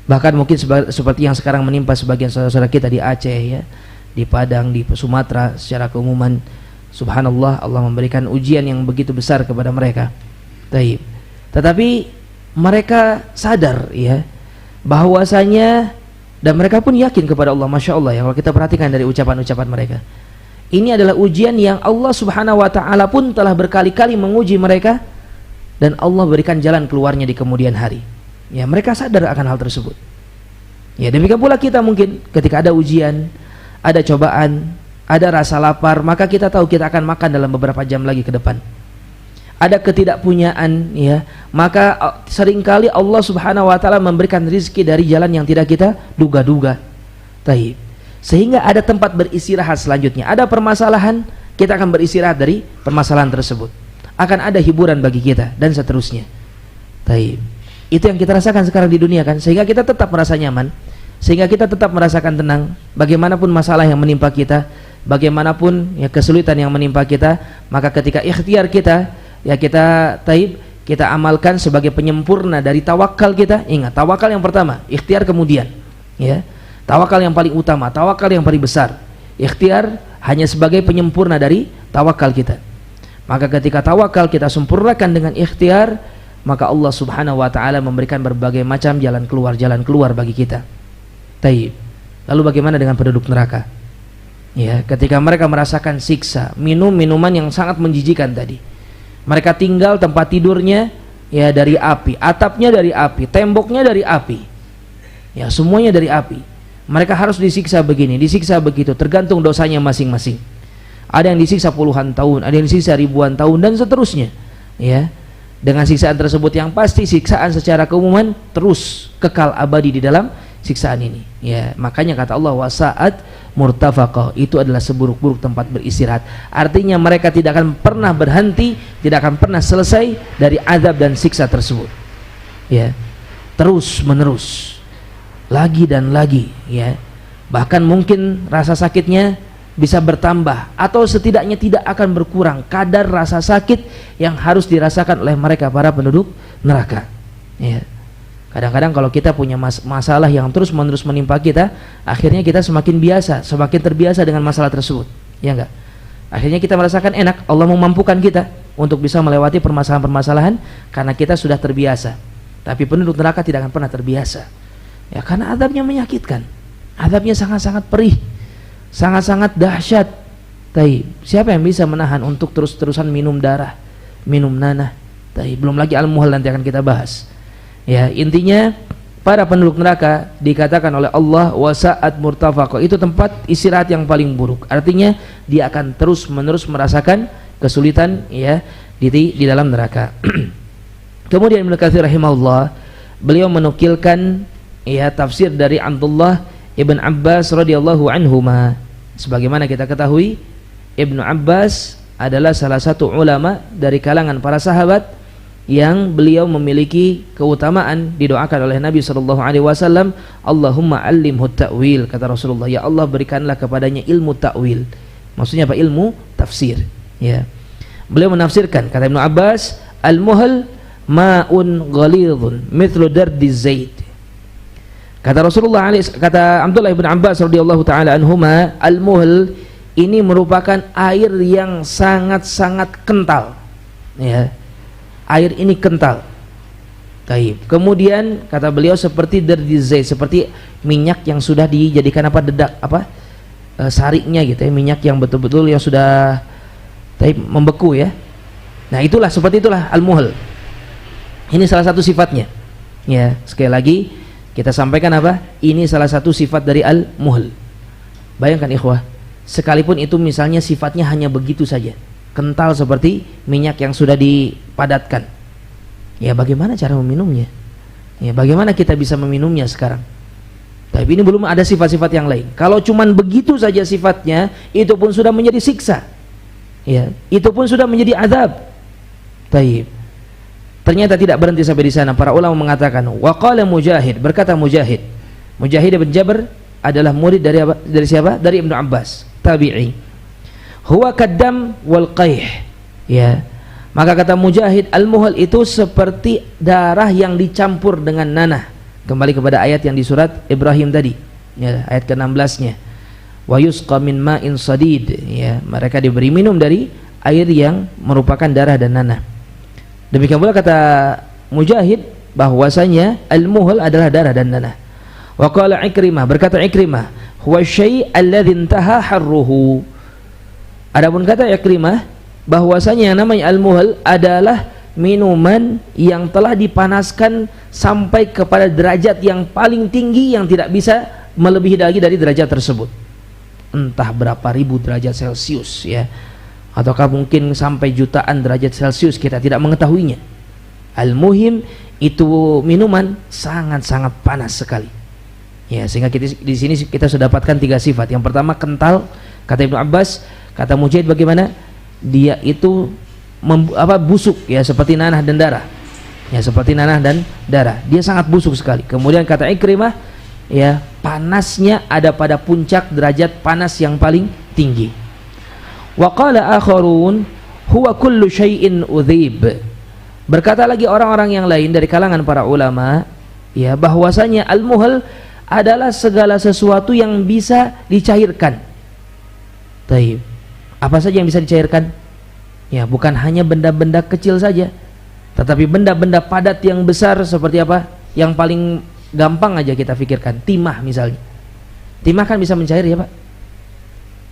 Bahkan mungkin seperti yang sekarang menimpa sebagian saudara-saudara kita di Aceh, ya, di Padang, di Sumatera secara keumuman. Subhanallah, Allah memberikan ujian yang begitu besar kepada mereka. Tetapi mereka sadar, ya, bahwasanya, dan mereka pun yakin kepada Allah. Masya Allah, ya, kalau kita perhatikan dari ucapan-ucapan mereka, ini adalah ujian yang Allah Subhanahu wa ta'ala pun telah berkali-kali menguji mereka, dan Allah berikan jalan keluarnya di kemudian hari. Ya, mereka sadar akan hal tersebut. Ya, demikian pula kita mungkin ketika ada ujian, ada cobaan, ada rasa lapar, maka kita tahu kita akan makan dalam beberapa jam lagi ke depan. Ada ketidakpunyaan, ya, maka seringkali Allah Subhanahu wa ta'ala memberikan rizki dari jalan yang tidak kita duga-duga. Sehingga ada tempat beristirahat selanjutnya. Ada permasalahan, kita akan beristirahat dari permasalahan tersebut. Akan ada hiburan bagi kita, dan seterusnya. Itu yang kita rasakan sekarang di dunia, kan? Sehingga kita tetap merasa nyaman, sehingga kita tetap merasakan tenang. Bagaimanapun masalah yang menimpa kita, bagaimanapun ya kesulitan yang menimpa kita, maka ketika ikhtiar kita, ya kita amalkan sebagai penyempurna dari tawakal kita. Ingat, tawakal yang pertama, ikhtiar kemudian, ya. Tawakal yang paling utama, tawakal yang paling besar. Ikhtiar hanya sebagai penyempurna dari tawakal kita. Maka ketika tawakal kita sempurnakan dengan ikhtiar, maka Allah Subhanahu wa ta'ala memberikan berbagai macam jalan keluar bagi kita. Lalu bagaimana dengan penduduk neraka? Ya, ketika mereka merasakan siksa, minum minuman yang sangat menjijikan tadi. Mereka tinggal tempat tidurnya ya dari api, atapnya dari api, temboknya dari api. Ya, semuanya dari api. Mereka harus disiksa begini, disiksa begitu, tergantung dosanya masing-masing. Ada yang disiksa puluhan tahun, ada yang disiksa ribuan tahun, dan seterusnya. Ya. Dengan siksaan tersebut yang pasti siksaan secara keumuman terus kekal abadi di dalam siksaan ini. Ya, makanya kata Allah, wasa'at murtafaqah, itu adalah seburuk-buruk tempat beristirahat. Artinya mereka tidak akan pernah berhenti, tidak akan pernah selesai dari azab dan siksa tersebut. Ya. Terus menerus, lagi dan lagi, ya. Bahkan mungkin rasa sakitnya bisa bertambah, atau setidaknya tidak akan berkurang kadar rasa sakit yang harus dirasakan oleh mereka para penduduk neraka. Ya. Kadang-kadang kalau kita punya masalah yang terus-menerus menimpa kita, akhirnya kita semakin biasa, semakin terbiasa dengan masalah tersebut. Ya enggak? Akhirnya kita merasakan enak, Allah memampukan kita untuk bisa melewati permasalahan-permasalahan karena kita sudah terbiasa. Tapi penduduk neraka tidak akan pernah terbiasa. Ya, karena azabnya menyakitkan. Azabnya sangat-sangat perih, sangat-sangat dahsyat. Siapa yang bisa menahan untuk terus-terusan minum darah, minum nanah? Belum lagi al-muhl nanti akan kita bahas. Ya, intinya para penduduk neraka dikatakan oleh Allah wasa'at murtafaqah, itu tempat istirahat yang paling buruk. Artinya dia akan terus-menerus merasakan kesulitan, ya, di dalam neraka. Kemudian Ibnu Katsir rahimahullah, beliau menukilkan ya tafsir dari Abdullah Ibn Abbas radhiyallahu anhuma. Sebagaimana kita ketahui, Ibnu Abbas adalah salah satu ulama dari kalangan para sahabat yang beliau memiliki keutamaan, didoakan oleh Nabi sallallahu alaihi wasallam, Allahumma allimhu ta'wil, kata Rasulullah, ya Allah berikanlah kepadanya ilmu ta'wil. Maksudnya apa? Ilmu tafsir, ya. Beliau menafsirkan, kata Ibnu Abbas, al-muhl ma'un ghalidhun mithlu dardi zait. Kata Rasulullah, kata Abdullah bin Abbas radhiyallahu taala anhuma, al-muhl ini merupakan air yang sangat-sangat kental, ya. Air ini kental. Taib. Kemudian kata beliau seperti dardi zait, seperti minyak yang sudah dijadikan apa, dedak apa, sariknya gitu ya, minyak yang betul-betul yang sudah membeku ya. Nah, itulah, seperti itulah al-muhl. Ini salah satu sifatnya. Ya, sekali lagi kita sampaikan apa? Ini salah satu sifat dari al-muhl. Bayangkan ikhwah, sekalipun itu misalnya sifatnya hanya begitu saja, kental seperti minyak yang sudah dipadatkan. Ya, bagaimana cara meminumnya? Ya, bagaimana kita bisa meminumnya sekarang? Tapi ini belum ada sifat-sifat yang lain. Kalau cuman begitu saja sifatnya, itu pun sudah menjadi siksa. Ya, itu pun sudah menjadi azab. Taib. Ternyata tidak berhenti sampai di sana. Para ulama mengatakan, wa qala Mujahid, berkata Mujahid. Mujahid bin Jabr adalah murid dari apa? Dari siapa? Dari Ibnu Abbas, tabi'i. Huwa kaddam wal qaih. Ya. Maka kata Mujahid, al-muhl itu seperti darah yang dicampur dengan nanah. Kembali kepada ayat yang di surat Ibrahim tadi, ya, ayat ke-16-nya. Wa yusqa min ma'in sadid, ya, mereka diberi minum dari air yang merupakan darah dan nanah. Demikian pula kata Mujahid bahwasanya al-muhl adalah darah dan nanah. Wa qala Ikrimah, berkata Ikrimah, huwa syai' alladhi intaha harruhu. Adapun kata Ikrimah bahwasanya yang namanya al-muhl adalah minuman yang telah dipanaskan sampai kepada derajat yang paling tinggi yang tidak bisa melebihi lagi dari derajat tersebut. Entah berapa ribu derajat Celcius ya, ataukah mungkin sampai jutaan derajat Celcius, kita tidak mengetahuinya. Al-muhim itu minuman sangat-sangat panas sekali. Ya, sehingga kita, di sini kita sudah dapatkan 3 sifat. Yang pertama kental, kata Ibnu Abbas. Kata Mujahid bagaimana? Dia itu busuk ya, seperti nanah dan darah. Ya, seperti nanah dan darah. Dia sangat busuk sekali. Kemudian kata Ikrimah, ya, panasnya ada pada puncak derajat panas yang paling tinggi. Wa qala akharun huwa kullu syai'in udhib. Berkata lagi orang-orang yang lain dari kalangan para ulama, ya, bahwasanya al-muhl adalah segala sesuatu yang bisa dicairkan. Taib. Apa saja yang bisa dicairkan? Ya, bukan hanya benda-benda kecil saja, tetapi benda-benda padat yang besar. Seperti apa? Yang paling gampang aja kita pikirkan, timah misalnya. Timah kan bisa mencair ya Pak.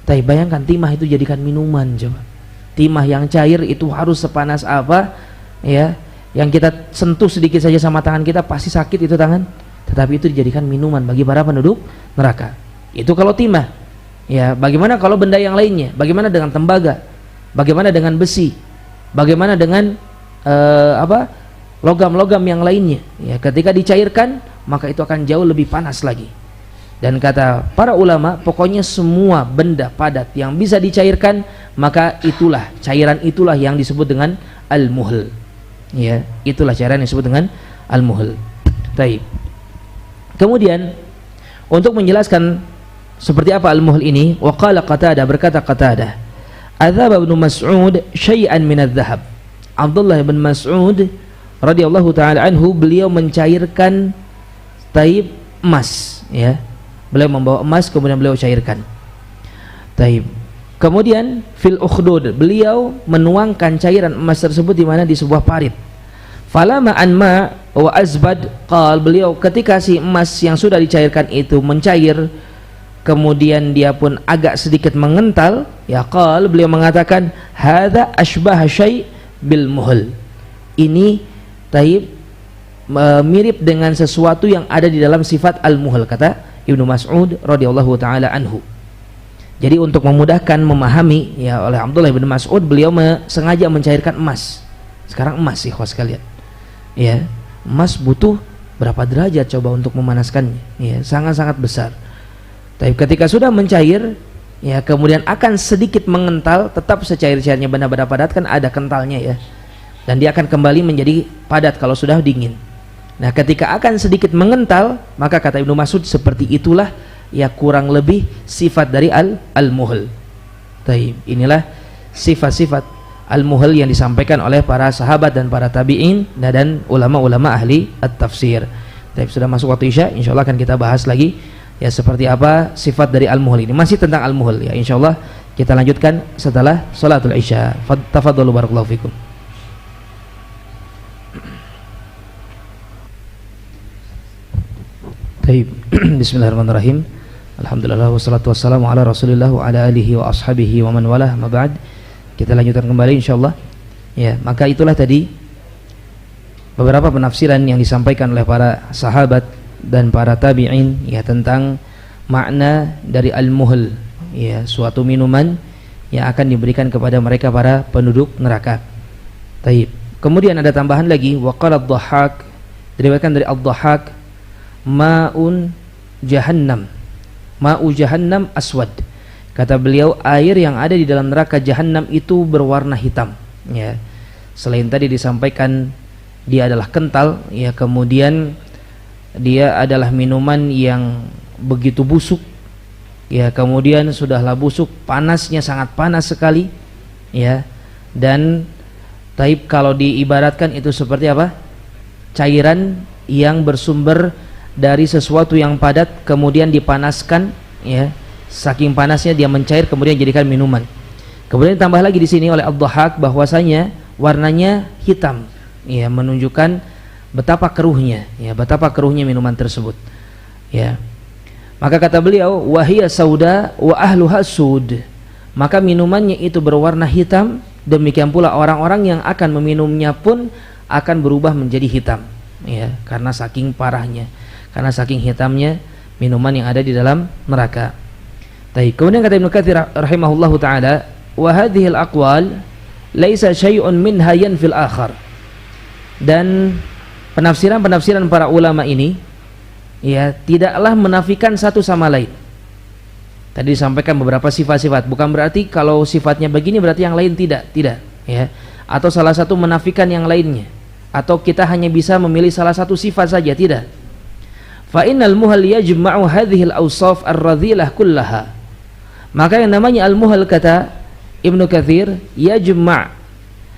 Tapi bayangkan timah itu jadikan minuman coba. Timah yang cair itu harus sepanas apa ya, yang kita sentuh sedikit saja sama tangan kita pasti sakit itu tangan, tetapi itu dijadikan minuman bagi para penduduk neraka. Itu kalau timah. Ya, bagaimana kalau benda yang lainnya? Bagaimana dengan tembaga? Bagaimana dengan besi? Bagaimana dengan logam-logam yang lainnya? Ya, ketika dicairkan maka itu akan jauh lebih panas lagi. Dan kata para ulama, pokoknya semua benda padat yang bisa dicairkan, maka itulah, cairan itulah yang disebut dengan al-muhl. Ya, itulah cairan yang disebut dengan al-muhl. Baik. Kemudian untuk menjelaskan seperti apa al-muhl ini, waqala Qatadah, berkata Qatadah, adzab Ibnu Mas'ud syai'an min adz-dzahab. Abdullah bin Mas'ud radhiyallahu taala anhu, beliau mencairkan taib emas ya. Beliau membawa emas kemudian beliau cairkan. Taib. Kemudian fil ukhdud, beliau menuangkan cairan emas tersebut di mana? Di sebuah parit. Falama an ma wa azbad qal, beliau ketika si emas yang sudah dicairkan itu mencair, kemudian dia pun agak sedikit mengental, ya qal, beliau mengatakan hadza ashbah syai' bil muhl. Ini taib mirip dengan sesuatu yang ada di dalam sifat al-muhl, kata Ibnu Mas'ud radhiyallahu taala anhu. Jadi untuk memudahkan memahami ya oleh Abdullah bin Mas'ud, beliau sengaja mencairkan emas. Sekarang emas ikhwas sekalian. Ya, emas butuh berapa derajat coba untuk memanaskannya? Ya, sangat-sangat besar. Tapi ketika sudah mencair, ya kemudian akan sedikit mengental, tetap secair-cairnya benda-benda padat kan ada kentalnya ya, dan dia akan kembali menjadi padat kalau sudah dingin. Nah ketika akan sedikit mengental, maka kata Ibnu Mas'ud seperti itulah ya kurang lebih sifat dari al-muhl. Taib, inilah sifat-sifat al-muhl yang disampaikan oleh para sahabat dan para tabi'in dan ulama-ulama ahli at-tafsir. Taib, sudah masuk waktu Isya, insyaallah akan kita bahas lagi ya seperti apa sifat dari al-muhl ini, masih tentang al-muhl ya, insyaallah kita lanjutkan setelah salatul Isya. Tafadhalu barakallahu fikum. Taib. Bismillahirrahmanirrahim. Alhamdulillah wassalatu wassalamu ala Rasulillah wa ala alihi wa ashabihi wa man walah, ma ba'd. Kita lanjutkan kembali insyaallah. Ya, maka itulah tadi beberapa penafsiran yang disampaikan oleh para sahabat dan para tabi'in ya tentang makna dari al-muhl, ya suatu minuman yang akan diberikan kepada mereka para penduduk neraka. Taib. Kemudian ada tambahan lagi, wa qala ad-Dhahhak, diriwayatkan dari ad-Dhahhak, ma'un jahannam, ma'u jahannam aswad. Kata beliau, air yang ada di dalam neraka jahannam itu berwarna hitam ya. Selain tadi disampaikan dia adalah kental ya, kemudian dia adalah minuman yang begitu busuk ya, kemudian sudahlah busuk, panasnya sangat panas sekali ya. Dan taib kalau diibaratkan itu seperti apa? Cairan yang bersumber dari sesuatu yang padat kemudian dipanaskan ya, saking panasnya dia mencair kemudian dijadikan minuman. Kemudian ditambah lagi di sini oleh Ad-Dhahhak bahwasanya warnanya hitam ya, menunjukkan betapa keruhnya ya, betapa keruhnya minuman tersebut ya. Maka kata beliau, wahiya sauda wa ahluha sud, maka minumannya itu berwarna hitam, demikian pula orang-orang yang akan meminumnya pun akan berubah menjadi hitam ya, karena saking parahnya, karena saking hitamnya minuman yang ada di dalam neraka. Baik, kemudian kata Ibnu Katsir rahimahullahu taala, wa hadhil aqwal laisa syai'un minha yanfil akhar. Dan penafsiran-penafsiran para ulama ini ya tidaklah menafikan satu sama lain. Tadi disampaikan beberapa sifat-sifat, bukan berarti kalau sifatnya begini berarti yang lain tidak ya, atau salah satu menafikan yang lainnya, atau kita hanya bisa memilih salah satu sifat saja, tidak. Fa innal muhal yajma'u hadhil awsaf ar-radhilah kullaha. Maka yang namanya al-muhal kata Ibnu Katsir, yajma'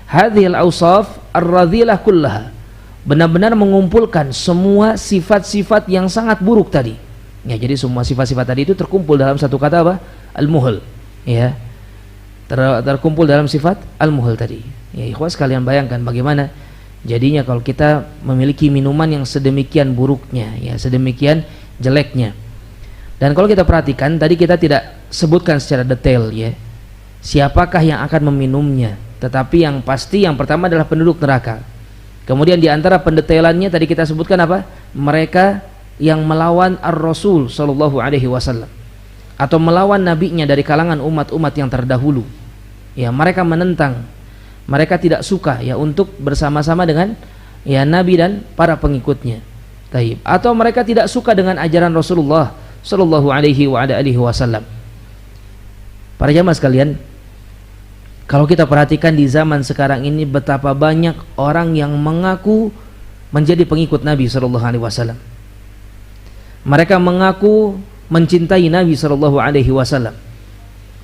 hadhil awsaf ar-radhilah kullaha, benar-benar mengumpulkan semua sifat-sifat yang sangat buruk tadi ya. Jadi semua sifat-sifat tadi itu terkumpul dalam satu kata apa? Al-muhal ya, terkumpul dalam sifat al-muhal tadi ya. Ikhwas sekalian, bayangkan bagaimana jadinya kalau kita memiliki minuman yang sedemikian buruknya ya, sedemikian jeleknya. Dan kalau kita perhatikan tadi kita tidak sebutkan secara detail ya siapakah yang akan meminumnya, tetapi yang pasti yang pertama adalah penduduk neraka. Kemudian di antara pendetailannya tadi kita sebutkan apa? Mereka yang melawan ar-Rasul sallallahu alaihi wasallam atau melawan nabinya dari kalangan umat-umat yang terdahulu. Ya, mereka menentang, mereka tidak suka ya untuk bersama-sama dengan ya nabi dan para pengikutnya. Taib. Atau mereka tidak suka dengan ajaran Rasulullah sallallahu alaihi wasallam. Para jamaah sekalian, kalau kita perhatikan di zaman sekarang ini betapa banyak orang yang mengaku menjadi pengikut Nabi sallallahu alaihi wasallam. Mereka mengaku mencintai Nabi sallallahu alaihi wasallam.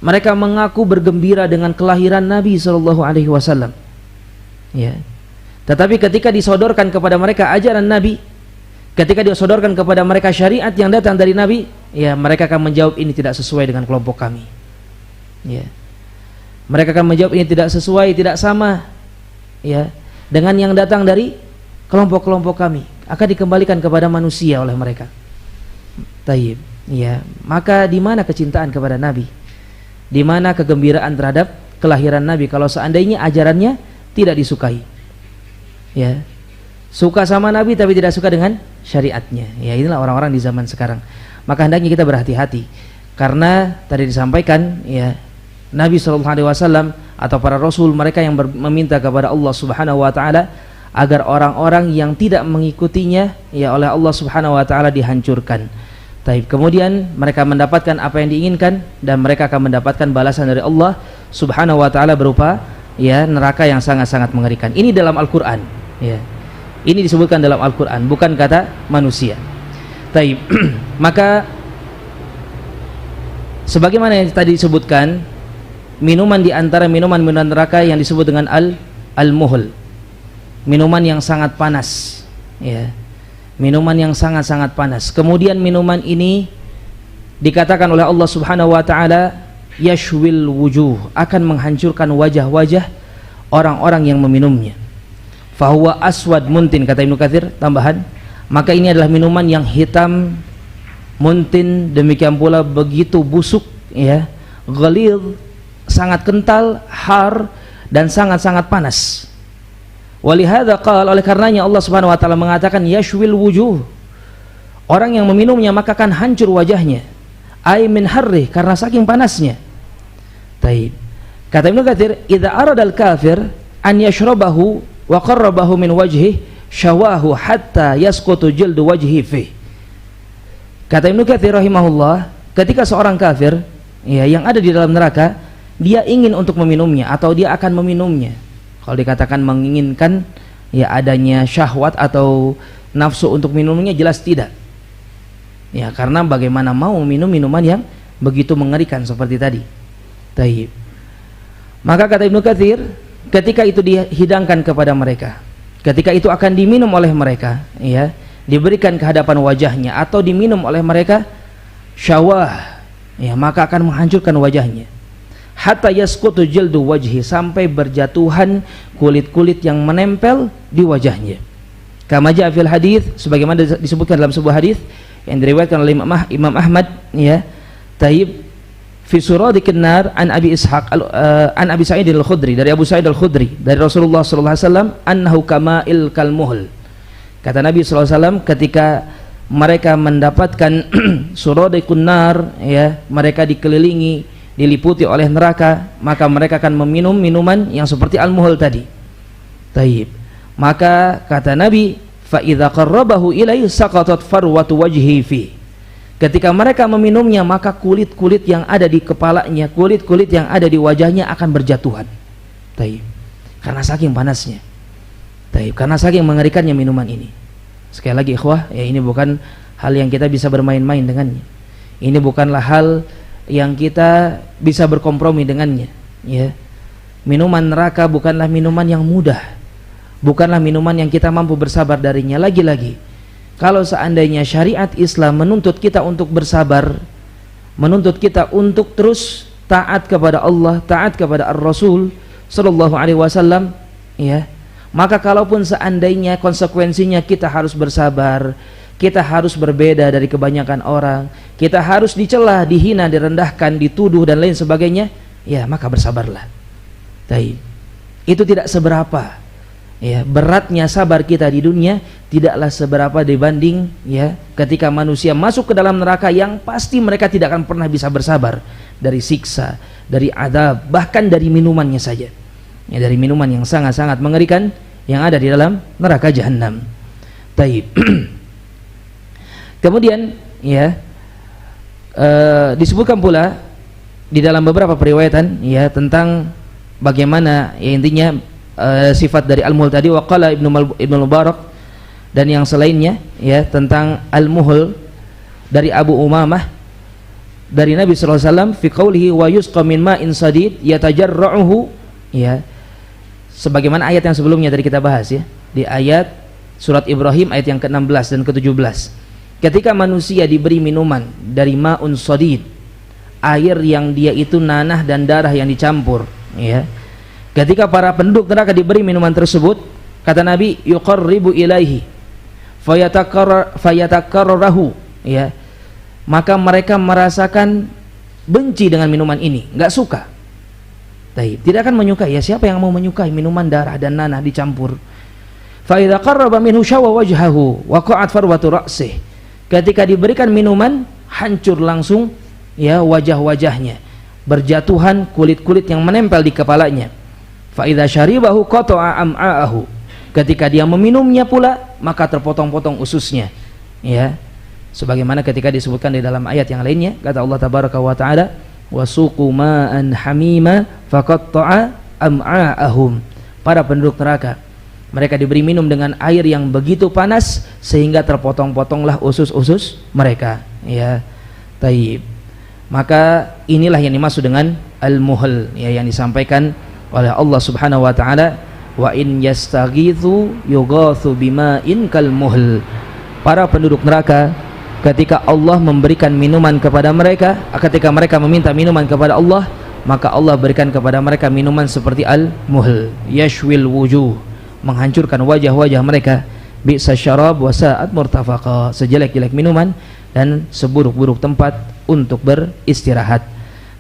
Mereka mengaku bergembira dengan kelahiran Nabi sallallahu alaihi wasallam. Ya. Tetapi ketika disodorkan kepada mereka ajaran Nabi, ketika disodorkan kepada mereka syariat yang datang dari Nabi, ya mereka akan menjawab ini tidak sesuai dengan kelompok kami. Ya. Mereka akan menjawab ini tidak sesuai, tidak sama ya dengan yang datang dari kelompok-kelompok kami, akan dikembalikan kepada manusia oleh mereka. Taib. Ya, maka di mana kecintaan kepada Nabi? Di mana kegembiraan terhadap kelahiran Nabi kalau seandainya ajarannya tidak disukai? Ya. Suka sama Nabi tapi tidak suka dengan syariatnya. Ya, inilah orang-orang di zaman sekarang. Maka hendaknya kita berhati-hati. Karena tadi disampaikan ya, Nabi SAW atau para Rasul mereka yang meminta kepada Allah Subhanahu Wa Taala agar orang-orang yang tidak mengikutinya ya oleh Allah Subhanahu Wa Taala dihancurkan. Taib. Kemudian mereka mendapatkan apa yang diinginkan dan mereka akan mendapatkan balasan dari Allah Subhanahu wa taala berupa ya neraka yang sangat-sangat mengerikan. Ini dalam Al-Qur'an, ya. Ini disebutkan dalam Al-Qur'an, bukan kata manusia. Taib. Maka sebagaimana yang tadi disebutkan, minuman di antara minuman-minuman neraka yang disebut dengan al-muhl. Minuman yang sangat panas, ya. Minuman yang sangat-sangat panas. Kemudian minuman ini dikatakan oleh Allah Subhanahu wa taala yashwil wujuh, akan menghancurkan wajah-wajah orang-orang yang meminumnya. Fahuwa aswad muntin, kata Ibnu Katsir tambahan, maka ini adalah minuman yang hitam muntin, demikian pula begitu busuk, ya, ghalidh, sangat kental, har, dan sangat-sangat panas. Walihada qala, oleh karenanya Allah Subhanahu wa taala mengatakan yashwil wujuh, orang yang meminumnya maka akan hancur wajahnya, ay min harri, karena saking panasnya. Taib. Kata Ibnu Katsir, idza arada al-kafir an yashrabahu wa qarrabahu min wajhi syawahu hatta yasqutu jildu wajhi fi. Kata Ibnu Katsir rahimahullah, ketika seorang kafir, ya, yang ada di dalam neraka, dia ingin untuk meminumnya atau dia akan meminumnya. Kalau dikatakan menginginkan, ya, adanya syahwat atau nafsu untuk minumnya, jelas tidak. Ya, karena bagaimana mau minum minuman yang begitu mengerikan seperti tadi. Taib. Maka kata Ibnu Katsir, ketika itu dihidangkan kepada mereka, ketika itu akan diminum oleh mereka, ya, diberikan ke hadapan wajahnya atau diminum oleh mereka, syawah, ya, maka akan menghancurkan wajahnya. Hatta yasqutu jildu wajhi, sampai berjatuhan kulit-kulit yang menempel di wajahnya. Kama jaa fil hadis, sebagaimana disebutkan dalam sebuah hadis yang diriwayatkan oleh Imam Ahmad, ya. Taib fi suradiqin nar an Abi Ishaq an Abi Sa'id al-Khudri, dari Abu Sa'id al-Khudri, dari Rasulullah sallallahu alaihi wasallam, annahu kama'il kalmuhl. Kata Nabi sallallahu alaihi wasallam, ketika mereka mendapatkan suradiqun nar, ya, mereka dikelilingi, diliputi oleh neraka, maka mereka akan meminum minuman yang seperti al-muhl tadi. Taib. Maka kata Nabi, fa idza qarrabahu ilai saqatat farwatu wajhi fi. Ketika mereka meminumnya, maka kulit-kulit yang ada di kepalanya, kulit-kulit yang ada di wajahnya akan berjatuhan. Taib. Karena saking panasnya. Taib. Karena saking mengerikannya minuman ini. Sekali lagi ikhwah, ya, ini bukan hal yang kita bisa bermain-main dengannya. Ini bukanlah hal yang kita bisa berkompromi dengannya, ya. Minuman neraka bukanlah minuman yang mudah, bukanlah minuman yang kita mampu bersabar darinya. Lagi-lagi, kalau seandainya syariat Islam menuntut kita untuk bersabar, menuntut kita untuk terus taat kepada Allah, taat kepada Ar-Rasul sallallahu alaihi wasallam, ya, maka kalaupun seandainya konsekuensinya kita harus bersabar, kita harus berbeda dari kebanyakan orang, kita harus dicela, dihina, direndahkan, dituduh dan lain sebagainya, ya, maka bersabarlah. Taib. Itu tidak seberapa, ya, beratnya sabar kita di dunia tidaklah seberapa dibanding, ya, ketika manusia masuk ke dalam neraka yang pasti mereka tidak akan pernah bisa bersabar dari siksa, dari adab, bahkan dari minumannya saja, ya, dari minuman yang sangat-sangat mengerikan yang ada di dalam neraka jahanam. Taib. Kemudian, ya, disebutkan pula di dalam beberapa periwayatan, ya, tentang bagaimana, ya, intinya sifat dari al-muhl tadi. Waqala Ibnu Mubarak dan yang selainnya, ya, tentang al-muhl dari Abu Umamah dari Nabi sallallahu alaihi wasallam fi qoulihi wa yusqa min ma'in sadid yatajarra'uhu, ya, sebagaimana ayat yang sebelumnya tadi kita bahas, ya, di ayat surat Ibrahim ayat yang ke-16 dan ke-17. Ketika manusia diberi minuman dari ma'un sadid, air yang dia itu nanah dan darah yang dicampur, ya. Ketika para penduduk neraka diberi minuman tersebut, kata Nabi, yuqarribu ilaihi fayatakarrahu, ya, maka mereka merasakan benci dengan minuman ini, enggak suka. Tidak akan menyukai, ya, siapa yang mau menyukai minuman darah dan nanah dicampur. Fa idza qarraba minhu shawwa wajhahu wa qa'at farwatu ra'sih. Ketika diberikan minuman, hancur langsung, ya, wajah-wajahnya, berjatuhan kulit-kulit yang menempel di kepalanya. Fa idza syaribahu qata'a am'a'ahu. Ketika dia meminumnya pula, maka terpotong-potong ususnya, ya, Sebagaimana ketika disebutkan di dalam ayat yang lainnya, kata Allah tabaraka wa taala, wasuqu ma'an hamima faqatta'a am'a'ahum. Para penduduk neraka, mereka diberi minum dengan air yang begitu panas sehingga terpotong-potonglah usus-usus mereka, ya. Taib. Maka inilah yang dimaksud dengan al-muhl, ya, yang disampaikan oleh Allah Subhanahu wa taala, wa in yastaghithu yughathu bima'in kalmuhl. Para penduduk neraka, ketika Allah memberikan minuman kepada mereka, ketika mereka meminta minuman kepada Allah, maka Allah berikan kepada mereka minuman seperti al-muhl, yashwil wujuh, menghancurkan wajah-wajah mereka, bi'sa syarab wa sa'at murtafaqa, sejelek-jelek minuman dan seburuk-buruk tempat untuk beristirahat.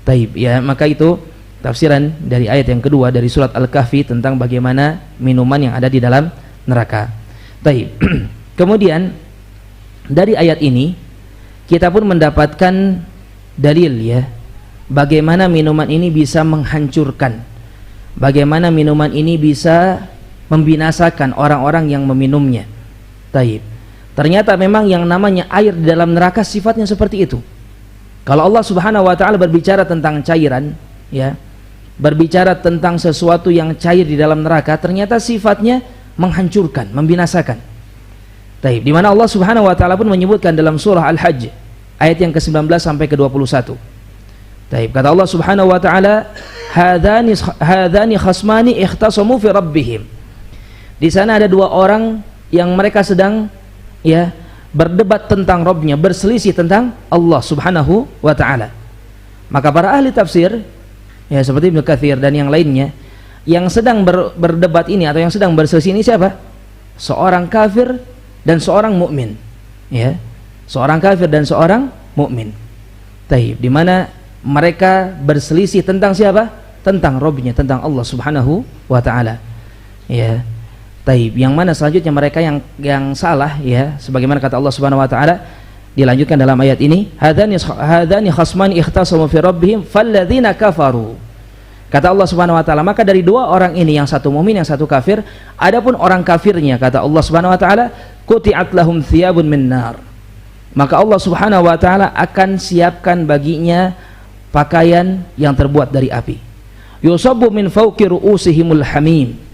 Taib, ya, maka itu tafsiran dari ayat yang kedua dari surat Al-Kahfi tentang bagaimana minuman yang ada di dalam neraka. Taib. Kemudian dari ayat ini kita pun mendapatkan dalil, ya, bagaimana minuman ini bisa menghancurkan, bagaimana minuman ini bisa membinasakan orang-orang yang meminumnya. Taib. Ternyata memang yang namanya air di dalam neraka sifatnya seperti itu. Kalau Allah Subhanahu wa taala berbicara tentang cairan, ya, berbicara tentang sesuatu yang cair di dalam neraka, ternyata sifatnya menghancurkan, membinasakan. Taib. Di mana Allah Subhanahu wa taala pun menyebutkan dalam surah Al-Hajj ayat yang ke-19 sampai ke-21. Taib. Kata Allah Subhanahu wa taala, hadzani khasmani ikhtasamu fi rabbihim. Di sana ada dua orang yang mereka sedang, ya, berdebat tentang Rabbnya, berselisih tentang Allah Subhanahu wa ta'ala. Maka para ahli tafsir, ya, seperti Ibnu Katsir dan yang lainnya, yang sedang berdebat ini atau yang sedang berselisih ini siapa? Seorang kafir dan seorang mukmin, ya, seorang kafir dan seorang mukmin. Taib. Di mana mereka berselisih tentang siapa? Tentang Rabbnya, tentang Allah Subhanahu wa ta'ala, ya. Taib. Yang mana selanjutnya mereka yang salah, ya, sebagaimana kata Allah Subhanahu wa taala dilanjutkan dalam ayat ini, hadzani khasman ikhtasamu fi rabbihim falladzina kafaru. Kata Allah Subhanahu wa taala, maka dari dua orang ini, yang satu mukmin yang satu kafir, adapun orang kafirnya, kata Allah Subhanahu wa taala, quti'at lahum thiyabun min nar. Maka Allah Subhanahu wa taala akan siapkan baginya pakaian yang terbuat dari api. Yusabbu min fawqi ru'usihimul hamim.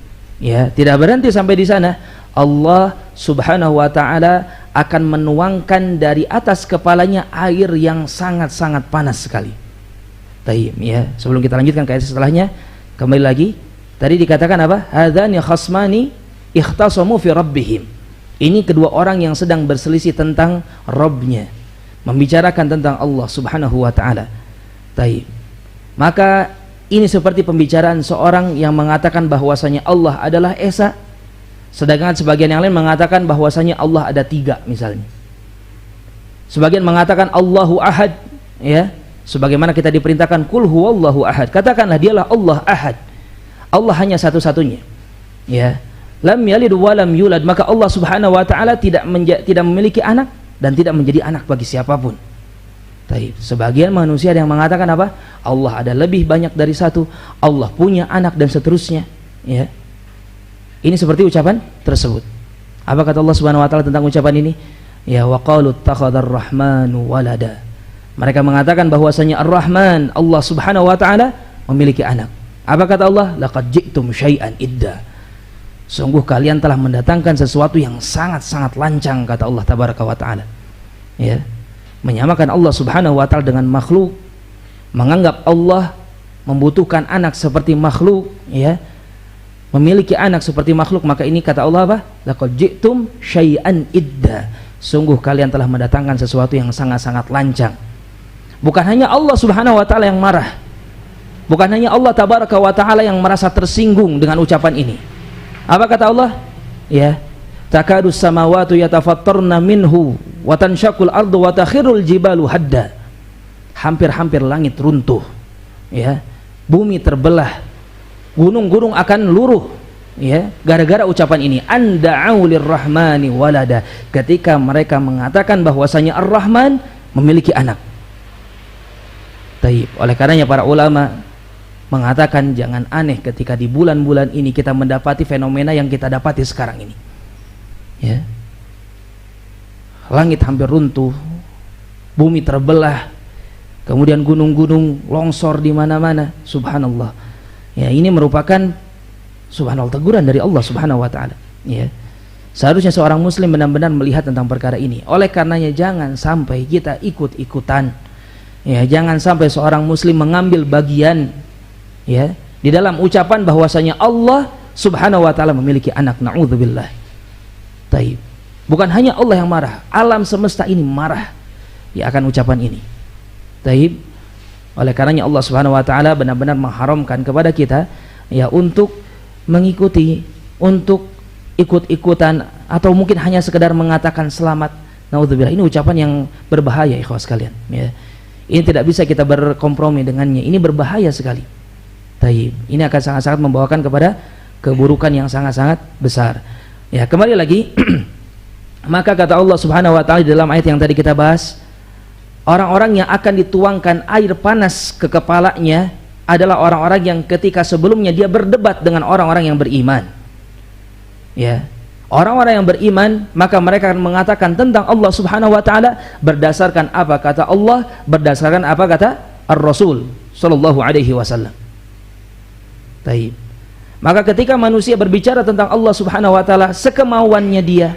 Ya, tidak berhenti sampai di sana. Allah Subhanahu wa taala akan menuangkan dari atas kepalanya air yang sangat-sangat panas sekali. Taib, ya. Sebelum kita lanjutkan ke ayat setelahnya, kembali lagi. Tadi dikatakan apa? Hadzani khasmani ikhtasamu fi rabbihim. Ini kedua orang yang sedang berselisih tentang Rabbnya, membicarakan tentang Allah Subhanahu wa taala. Taib. Maka ini seperti pembicaraan seorang yang mengatakan bahwasanya Allah adalah Esa, sedangkan sebagian yang lain mengatakan bahwasanya Allah ada tiga, misalnya. Sebagian mengatakan Allahu Ahad, ya, sebagaimana kita diperintahkan kul huwallahu ahad, katakanlah dialah Allah Ahad, Allah hanya satu-satunya, ya. Lam yalid wa lam yulad, maka Allah Subhanahu wa taala tidak memiliki anak dan tidak menjadi anak bagi siapapun. Taib. Sebagian manusia yang mengatakan apa? Allah ada lebih banyak dari satu, Allah punya anak dan seterusnya, ya. Ini seperti ucapan tersebut. Apa kata Allah Subhanahu wa taala tentang ucapan ini? Ya, wa qalu ittakhadar rahmanu walada. Mereka mengatakan bahwasanya Ar-Rahman, Allah Subhanahu wa taala, memiliki anak. Apa kata Allah? Laqad ji'tum syai'an idda. Sungguh kalian telah mendatangkan sesuatu yang sangat-sangat lancang, kata Allah tabaraka wa taala. Ya. Menyamakan Allah Subhanahu wa taala dengan makhluk, menganggap Allah membutuhkan anak seperti makhluk, ya, memiliki anak seperti makhluk, maka ini kata Allah apa? Laqad ji'tum syai'an idda. Sungguh kalian telah mendatangkan sesuatu yang sangat-sangat lancang. Bukan hanya Allah Subhanahu wa taala yang marah, bukan hanya Allah tabaraka wa taala yang merasa tersinggung dengan ucapan ini. Apa kata Allah? Ya, takadus samawati yatafattarna minhu wa tanshaqul ardu wa takhirul jibalu hadda. Hampir-hampir langit runtuh, ya, bumi terbelah, gunung-gunung akan luruh, ya, gara-gara ucapan ini, anda'u lirrahmani walada, ketika mereka mengatakan bahwasanya Ar-Rahman memiliki anak. Taib. Oleh karenanya para ulama mengatakan jangan aneh ketika di bulan-bulan ini kita mendapati fenomena yang kita dapati sekarang ini, ya. Langit hampir runtuh, bumi terbelah, kemudian gunung-gunung longsor di mana-mana. Subhanallah. Ya, ini merupakan subhanallah teguran dari Allah Subhanahu wa taala. Ya. Seharusnya seorang muslim benar-benar melihat tentang perkara ini. Oleh karenanya jangan sampai kita ikut-ikutan. Ya, jangan sampai seorang muslim mengambil bagian ya di dalam ucapan bahwasanya Allah Subhanahu wa taala memiliki anak. Na'udzubillah. Taib. Bukan hanya Allah yang marah, alam semesta ini marah ya akan ucapan ini. Taib. Oleh karenanya Allah Subhanahu wa taala benar-benar mengharamkan kepada kita ya untuk mengikuti, untuk ikut-ikutan, atau mungkin hanya sekedar mengatakan selamat. Naudzubillah, ini ucapan yang berbahaya ikhwas sekalian ya. Ini tidak bisa kita berkompromi dengannya, ini berbahaya sekali. Taib. Ini akan sangat-sangat membawakan kepada keburukan yang sangat-sangat besar. Ya, kembali lagi maka kata Allah Subhanahu wa taala di dalam ayat yang tadi kita bahas, orang-orang yang akan dituangkan air panas ke kepalanya adalah orang-orang yang ketika sebelumnya dia berdebat dengan orang-orang yang beriman. Ya. Orang-orang yang beriman maka mereka akan mengatakan tentang Allah Subhanahu wa taala berdasarkan apa kata Allah, berdasarkan apa kata Ar-Rasul sallallahu alaihi wasallam. Baik. Maka ketika manusia berbicara tentang Allah Subhanahu wa taala sekemauannya dia,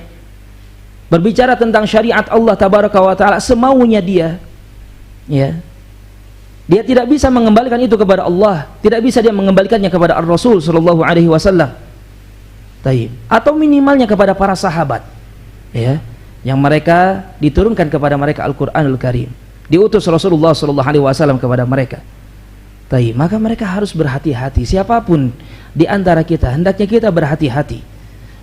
berbicara tentang syariat Allah tabaraka wa taala semaunya dia, ya, dia tidak bisa mengembalikan itu kepada Allah, tidak bisa dia mengembalikannya kepada Ar-Rasul sallallahu alaihi wasallam. Taib. Atau minimalnya kepada para sahabat, ya, yang mereka diturunkan kepada mereka Al-Qur'anul Karim, diutus Rasulullah sallallahu alaihi wasallam kepada mereka. Taib. Maka mereka harus berhati-hati. Siapapun di antara kita hendaknya kita berhati-hati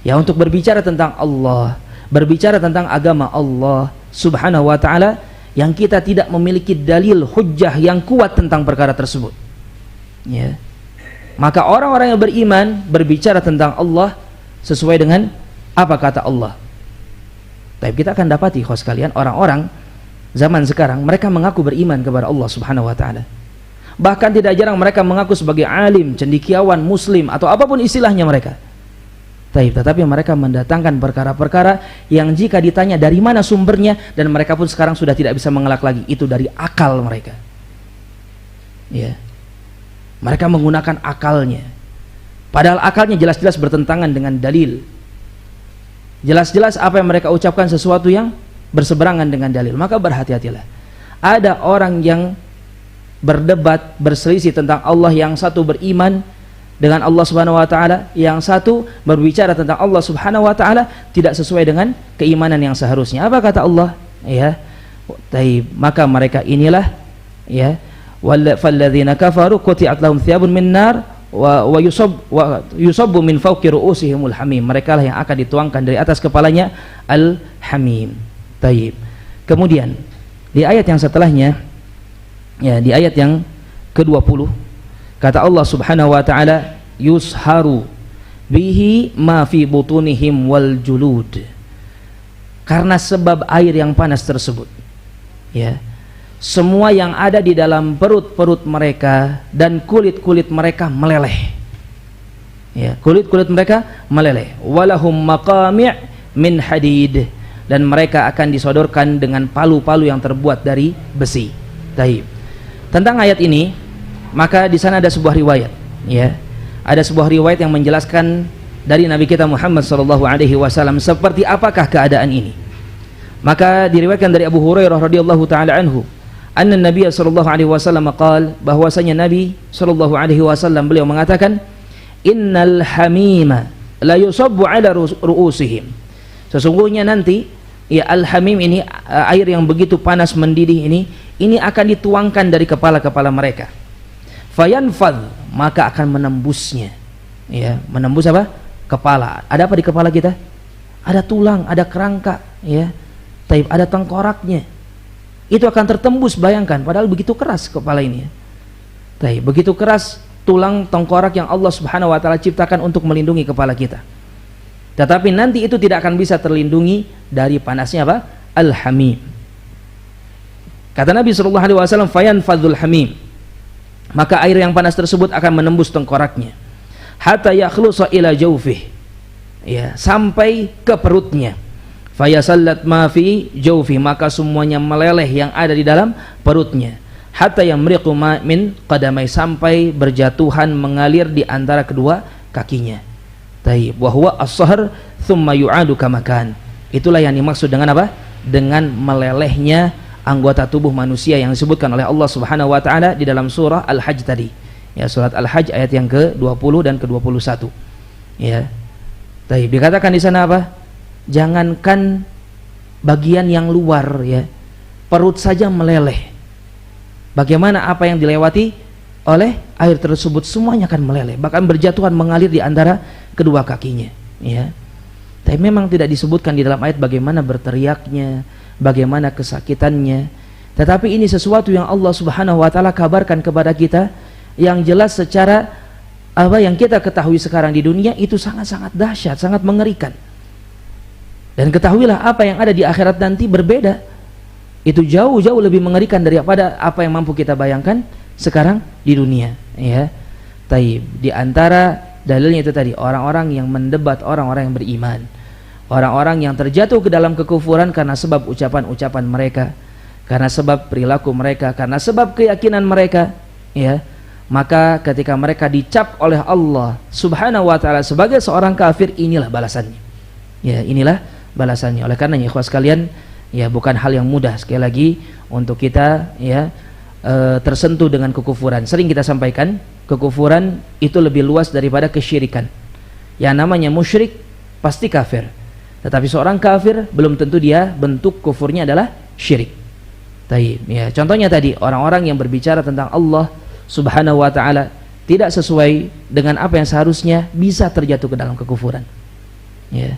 ya untuk berbicara tentang Allah, berbicara tentang agama Allah Subhanahu wa taala yang kita tidak memiliki dalil hujjah yang kuat tentang perkara tersebut. Ya. Maka orang-orang yang beriman berbicara tentang Allah sesuai dengan apa kata Allah. Tapi kita akan dapati ikhwas sekalian, orang-orang zaman sekarang mereka mengaku beriman kepada Allah Subhanahu wa taala. Bahkan tidak jarang mereka mengaku sebagai alim, cendekiawan, muslim atau apapun istilahnya mereka. Tetapi mereka mendatangkan perkara-perkara yang jika ditanya dari mana sumbernya, dan mereka pun sekarang sudah tidak bisa mengelak lagi, itu dari akal mereka. Ya. Mereka menggunakan akalnya. Padahal akalnya jelas-jelas bertentangan dengan dalil. Jelas-jelas apa yang mereka ucapkan sesuatu yang berseberangan dengan dalil. Maka berhati-hatilah. Ada orang yang berdebat, berselisih tentang Allah, yang satu beriman dengan Allah Subhanahu wa taala, yang satu berbicara tentang Allah Subhanahu wa taala tidak sesuai dengan keimanan yang seharusnya. Apa kata Allah? Ya. Taib. Maka mereka inilah ya, walladzina kafaru quti'at lahum thiyabun min nar wa yusabbu min fawqi ru'usihimul hamim. Mereka lah yang akan dituangkan dari atas kepalanya al-hamim. Taib. Kemudian di ayat yang setelahnya, ya, di ayat yang ke-20 kata Allah Subhanahu wa taala, yusharu bihi ma fi butunihim wal julud. Karena sebab air yang panas tersebut, ya, semua yang ada di dalam perut-perut mereka dan kulit-kulit mereka meleleh. Ya, kulit-kulit mereka meleleh. Walahum maqami' min hadid, dan mereka akan disodorkan dengan palu-palu yang terbuat dari besi. Taib. Tentang ayat ini, maka di sana ada sebuah riwayat, ya. Ada sebuah riwayat yang menjelaskan dari Nabi kita Muhammad sallallahu alaihi wasallam seperti apakah keadaan ini. Maka diriwayatkan dari Abu Hurairah radhiyallahu taala anhu, anna Nabi sallallahu alaihi wasallam qaal, bahwasanya Nabi sallallahu alaihi wasallam beliau mengatakan, innal hamima la yusabbu ala ru'usihim. Sesungguhnya nanti ya al-hamim ini, air yang begitu panas mendidih ini akan dituangkan dari kepala-kepala mereka. Fayanfadh, maka akan menembusnya. Ya, menembus apa? Kepala. Ada apa di kepala kita? Ada tulang, ada kerangka, ya. Taib, ada tengkoraknya. Itu akan tertembus, bayangkan, padahal begitu keras kepala ini, ya. Taib, begitu keras tulang tengkorak yang Allah Subhanahu wa taala ciptakan untuk melindungi kepala kita. Tetapi nanti itu tidak akan bisa terlindungi dari panasnya apa? Al-hamim. Kata Nabi sallallahu alaihi wasallam, fayanfadhul hamim, maka air yang panas tersebut akan menembus tengkoraknya hatta yakhlusa ila jawfih, ya, sampai ke perutnya. fayasallat ma fi jawfi, maka semuanya meleleh yang ada di dalam perutnya, hatta yamriqu ma min qadamai, sampai berjatuhan mengalir di antara kedua kakinya. Taib, wa huwa as-sahr thumma yu'adu kama kan. Itulah yang dimaksud dengan apa? Dengan melelehnya anggota tubuh manusia yang disebutkan oleh Allah Subhanahu wa taala di dalam surah Al-Hajj tadi. Ya, surat Al-Hajj ayat yang ke-20 dan ke-21. Ya. Taib, dikatakan di sana apa? Jangankan bagian yang luar, ya, perut saja meleleh. Bagaimana apa yang dilewati oleh air tersebut semuanya akan meleleh, bahkan berjatuhan mengalir di antara kedua kakinya, ya. Tapi memang tidak disebutkan di dalam ayat bagaimana berteriaknya, bagaimana kesakitannya. Tetapi ini sesuatu yang Allah Subhanahu wa taala kabarkan kepada kita, yang jelas secara apa yang kita ketahui sekarang di dunia itu sangat-sangat dahsyat, sangat mengerikan. Dan ketahuilah apa yang ada di akhirat nanti berbeda. Itu jauh-jauh lebih mengerikan daripada apa yang mampu kita bayangkan sekarang di dunia, ya. Taib, di antara dalilnya itu tadi, orang-orang yang mendebat orang-orang yang beriman, orang-orang yang terjatuh ke dalam kekufuran karena sebab ucapan-ucapan mereka, karena sebab perilaku mereka, karena sebab keyakinan mereka, ya. Maka ketika mereka dicap oleh Allah Subhanahu wa taala sebagai seorang kafir, inilah balasannya. Ya, inilah balasannya. Oleh karenanya ikhwas sekalian, ya, bukan hal yang mudah sekali lagi untuk kita, ya, tersentuh dengan kekufuran. Sering kita sampaikan, kekufuran itu lebih luas daripada kesyirikan. Yang namanya musyrik pasti kafir, tetapi seorang kafir belum tentu dia bentuk kufurnya adalah syirik. Taib, ya, contohnya tadi orang-orang yang berbicara tentang Allah Subhanahu wa taala tidak sesuai dengan apa yang seharusnya, bisa terjatuh ke dalam kekufuran. Ya.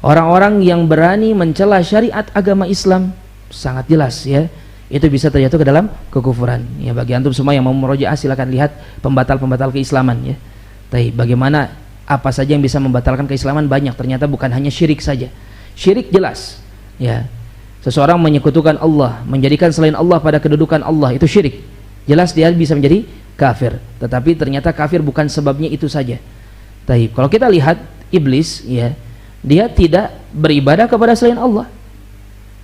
Orang-orang yang berani mencela syariat agama Islam sangat jelas, ya, itu bisa terjatuh ke dalam kekufuran. Ya, bagi antum semua yang mau merojaah silakan lihat pembatal-pembatal keislaman, ya. Tapi bagaimana apa saja yang bisa membatalkan keislaman banyak, ternyata bukan hanya syirik saja. Syirik jelas, ya. Seseorang menyekutukan Allah, menjadikan selain Allah pada kedudukan Allah, itu syirik. Jelas dia bisa menjadi kafir. Tetapi ternyata kafir bukan sebabnya itu saja. Tapi kalau kita lihat iblis, ya, dia tidak beribadah kepada selain Allah.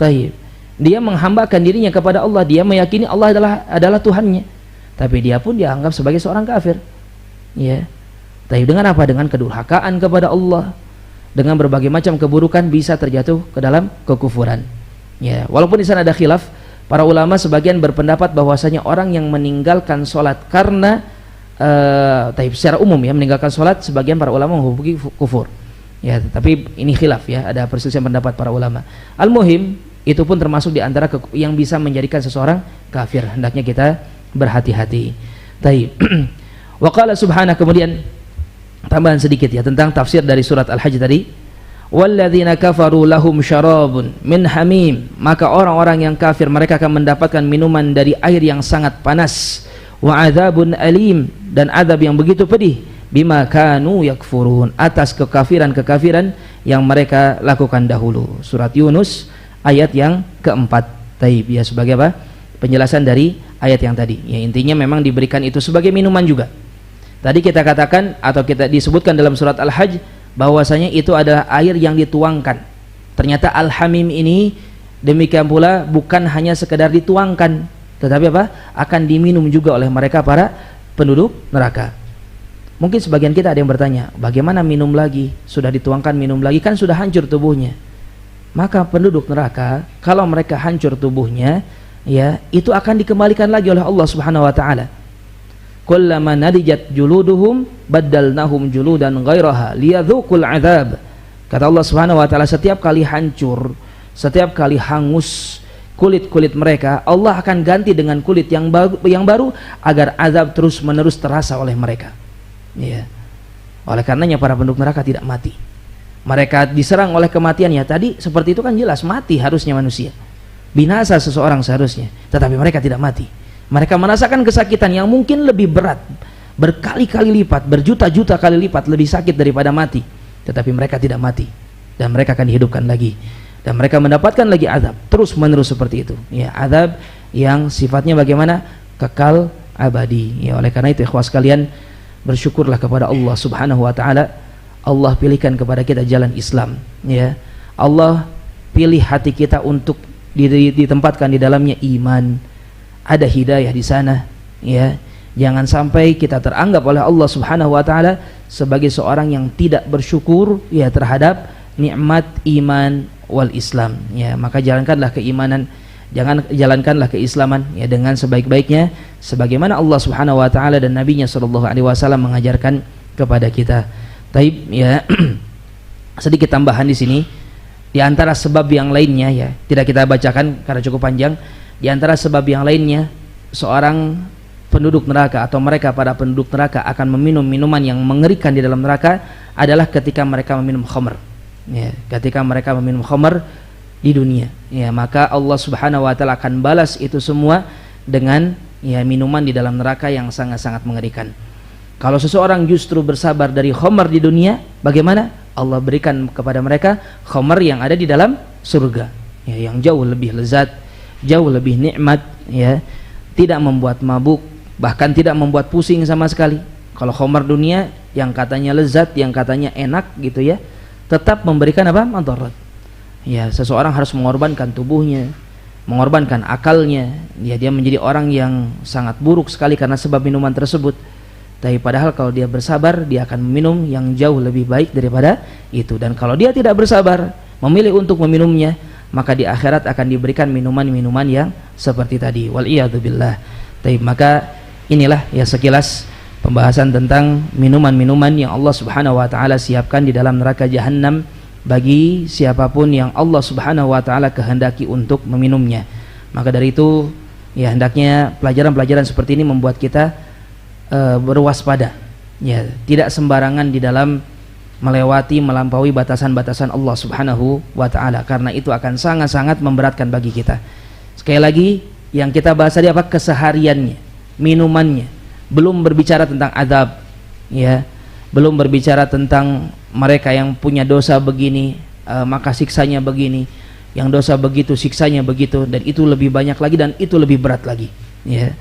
Taib, dia menghambakan dirinya kepada Allah, dia meyakini Allah adalah Tuhannya. Tapi dia pun dianggap sebagai seorang kafir. Ya. Taib, dengan apa? Dengan kedurhakaan kepada Allah, dengan berbagai macam keburukan bisa terjatuh ke dalam kekufuran. Ya, walaupun di sana ada khilaf, para ulama sebagian berpendapat bahwasanya orang yang meninggalkan sholat karena taib secara umum, ya, meninggalkan sholat, sebagian para ulama menghukumi kufur. Ya, tapi ini khilaf, ya, ada perselisihan pendapat para ulama. Al-muhim, itu pun termasuk di antara yang bisa menjadikan seseorang kafir. Hendaknya kita berhati-hati. Taib. Wa qala subhanahu, kemudian tambahan sedikit, ya, tentang tafsir dari surat Al-Hajj tadi. Walladzina kafaru lahum syarabun min hamim, maka orang-orang yang kafir mereka akan mendapatkan minuman dari air yang sangat panas. Wa adzabun alim, dan azab yang begitu pedih, bima kanu yakfurun, atas kekafiran-kekafiran yang mereka lakukan dahulu. Surat Yunus ayat yang keempat. Taib, ya, sebagai apa? Penjelasan dari ayat yang tadi. Ya, intinya memang diberikan itu sebagai minuman juga. Tadi kita katakan atau kita disebutkan dalam surat Al-Hajj bahwasanya itu adalah air yang dituangkan. Ternyata Al-Hamim ini demikian pula bukan hanya sekedar dituangkan, tetapi apa? Akan diminum juga oleh mereka para penduduk neraka. Mungkin sebagian kita ada yang bertanya, bagaimana minum lagi? Sudah dituangkan minum lagi, kan sudah hancur tubuhnya. Maka penduduk neraka, kalau mereka hancur tubuhnya, ya, itu akan dikembalikan lagi oleh Allah Subhanahu wa taala. Kullama nadijat juluduhum baddalnahum juludan ghairaha liyadzuqul adzab. Kata Allah Subhanahu wa taala, setiap kali hancur, setiap kali hangus kulit-kulit mereka, Allah akan ganti dengan kulit yang baru agar azab terus-menerus terasa oleh mereka. Ya. Oleh karenanya para penduduk neraka tidak mati. Mereka diserang oleh kematian, ya, tadi seperti itu kan jelas mati harusnya manusia. Binasa seseorang seharusnya, tetapi mereka tidak mati. Mereka merasakan kesakitan yang mungkin lebih berat, berkali-kali lipat, berjuta-juta kali lipat lebih sakit daripada mati, tetapi mereka tidak mati dan mereka akan dihidupkan lagi dan mereka mendapatkan lagi azab terus-menerus seperti itu. Ya, azab yang sifatnya bagaimana? Kekal abadi. Ya, oleh karena itu ikhwas sekalian, bersyukurlah kepada Allah Subhanahu wa taala. Allah pilihkan kepada kita jalan Islam, ya. Allah pilih hati kita untuk ditempatkan di dalamnya iman, ada hidayah di sana, ya. Jangan sampai kita teranggap oleh Allah Subhanahu wa taala sebagai seorang yang tidak bersyukur ya terhadap nikmat iman wal Islam, ya. Maka jalankanlah keimanan, jalankanlah keislaman ya dengan sebaik-baiknya sebagaimana Allah Subhanahu wa taala dan nabinya sallallahu alaihi wasallam mengajarkan kepada kita. Taib, ya. Sedikit tambahan di sini. Di antara sebab yang lainnya, ya, tidak kita bacakan karena cukup panjang. Di antara sebab yang lainnya, seorang penduduk neraka atau mereka para penduduk neraka akan meminum minuman yang mengerikan di dalam neraka adalah ketika mereka meminum khamr. Ya, ketika mereka meminum khamr di dunia, ya, maka Allah Subhanahu wa taala akan balas itu semua dengan ya minuman di dalam neraka yang sangat-sangat mengerikan. Kalau seseorang justru bersabar dari khamr di dunia, bagaimana? Allah berikan kepada mereka khamr yang ada di dalam surga, ya, yang jauh lebih lezat, jauh lebih nikmat, ya, tidak membuat mabuk, bahkan tidak membuat pusing sama sekali. Kalau khamr dunia yang katanya lezat, yang katanya enak gitu ya, tetap memberikan apa? Madarat. Ya, seseorang harus mengorbankan tubuhnya, mengorbankan akalnya, ya, dia menjadi orang yang sangat buruk sekali karena sebab minuman tersebut. Tapi padahal kalau dia bersabar, dia akan meminum yang jauh lebih baik daripada itu. Dan kalau dia tidak bersabar, memilih untuk meminumnya, maka di akhirat akan diberikan minuman-minuman yang seperti tadi. Wal'iyadzubillah. Tapi maka inilah ya sekilas pembahasan tentang minuman-minuman yang Allah Subhanahu wa taala siapkan di dalam neraka jahanam bagi siapapun yang Allah Subhanahu wa taala kehendaki untuk meminumnya. Maka dari itu ya hendaknya pelajaran-pelajaran seperti ini membuat kita berwaspada, ya, tidak sembarangan di dalam melampaui batasan-batasan Allah Subhanahu wa taala, karena itu akan sangat-sangat memberatkan bagi kita. Sekali lagi yang kita bahas tadi apa? Kesehariannya, minumannya, belum berbicara tentang adab, ya, belum berbicara tentang mereka yang punya dosa begini maka siksanya begini, yang dosa begitu siksanya begitu, dan itu lebih banyak lagi dan itu lebih berat lagi, ya.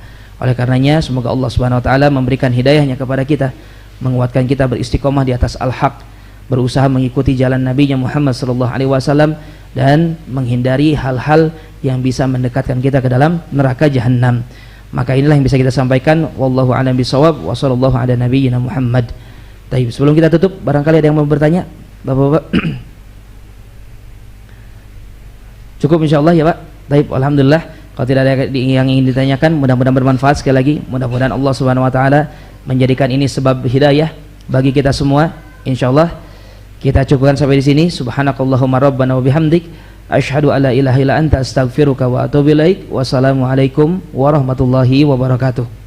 Oleh karenanya semoga Allah Subhanahu wa taala memberikan hidayahnya kepada kita, menguatkan kita beristiqomah di atas al-haq, berusaha mengikuti jalan Nabi Muhammad sallallahu alaihi wasallam dan menghindari hal-hal yang bisa mendekatkan kita ke dalam neraka jahanam. Maka inilah yang bisa kita sampaikan, wallahu a'lam bishawab, wa sallallahu ala nabiyyina Muhammad. Baik, sebelum kita tutup, barangkali ada yang mau bertanya, Bapak-bapak. Cukup insyaallah ya, Pak. Baik, alhamdulillah. Kalau tidak ada yang ingin ditanyakan, mudah-mudahan bermanfaat. Sekali lagi, mudah-mudahan Allah Subhanahu wa taala menjadikan ini sebab hidayah bagi kita semua. Insyaallah kita cukupkan sampai di sini. Subhanakallahumma rabbana wa bihamdik, asyhadu alla ilaha illa anta astaghfiruka wa atubu ilaik. Wassalamualaikum warahmatullahi wabarakatuh.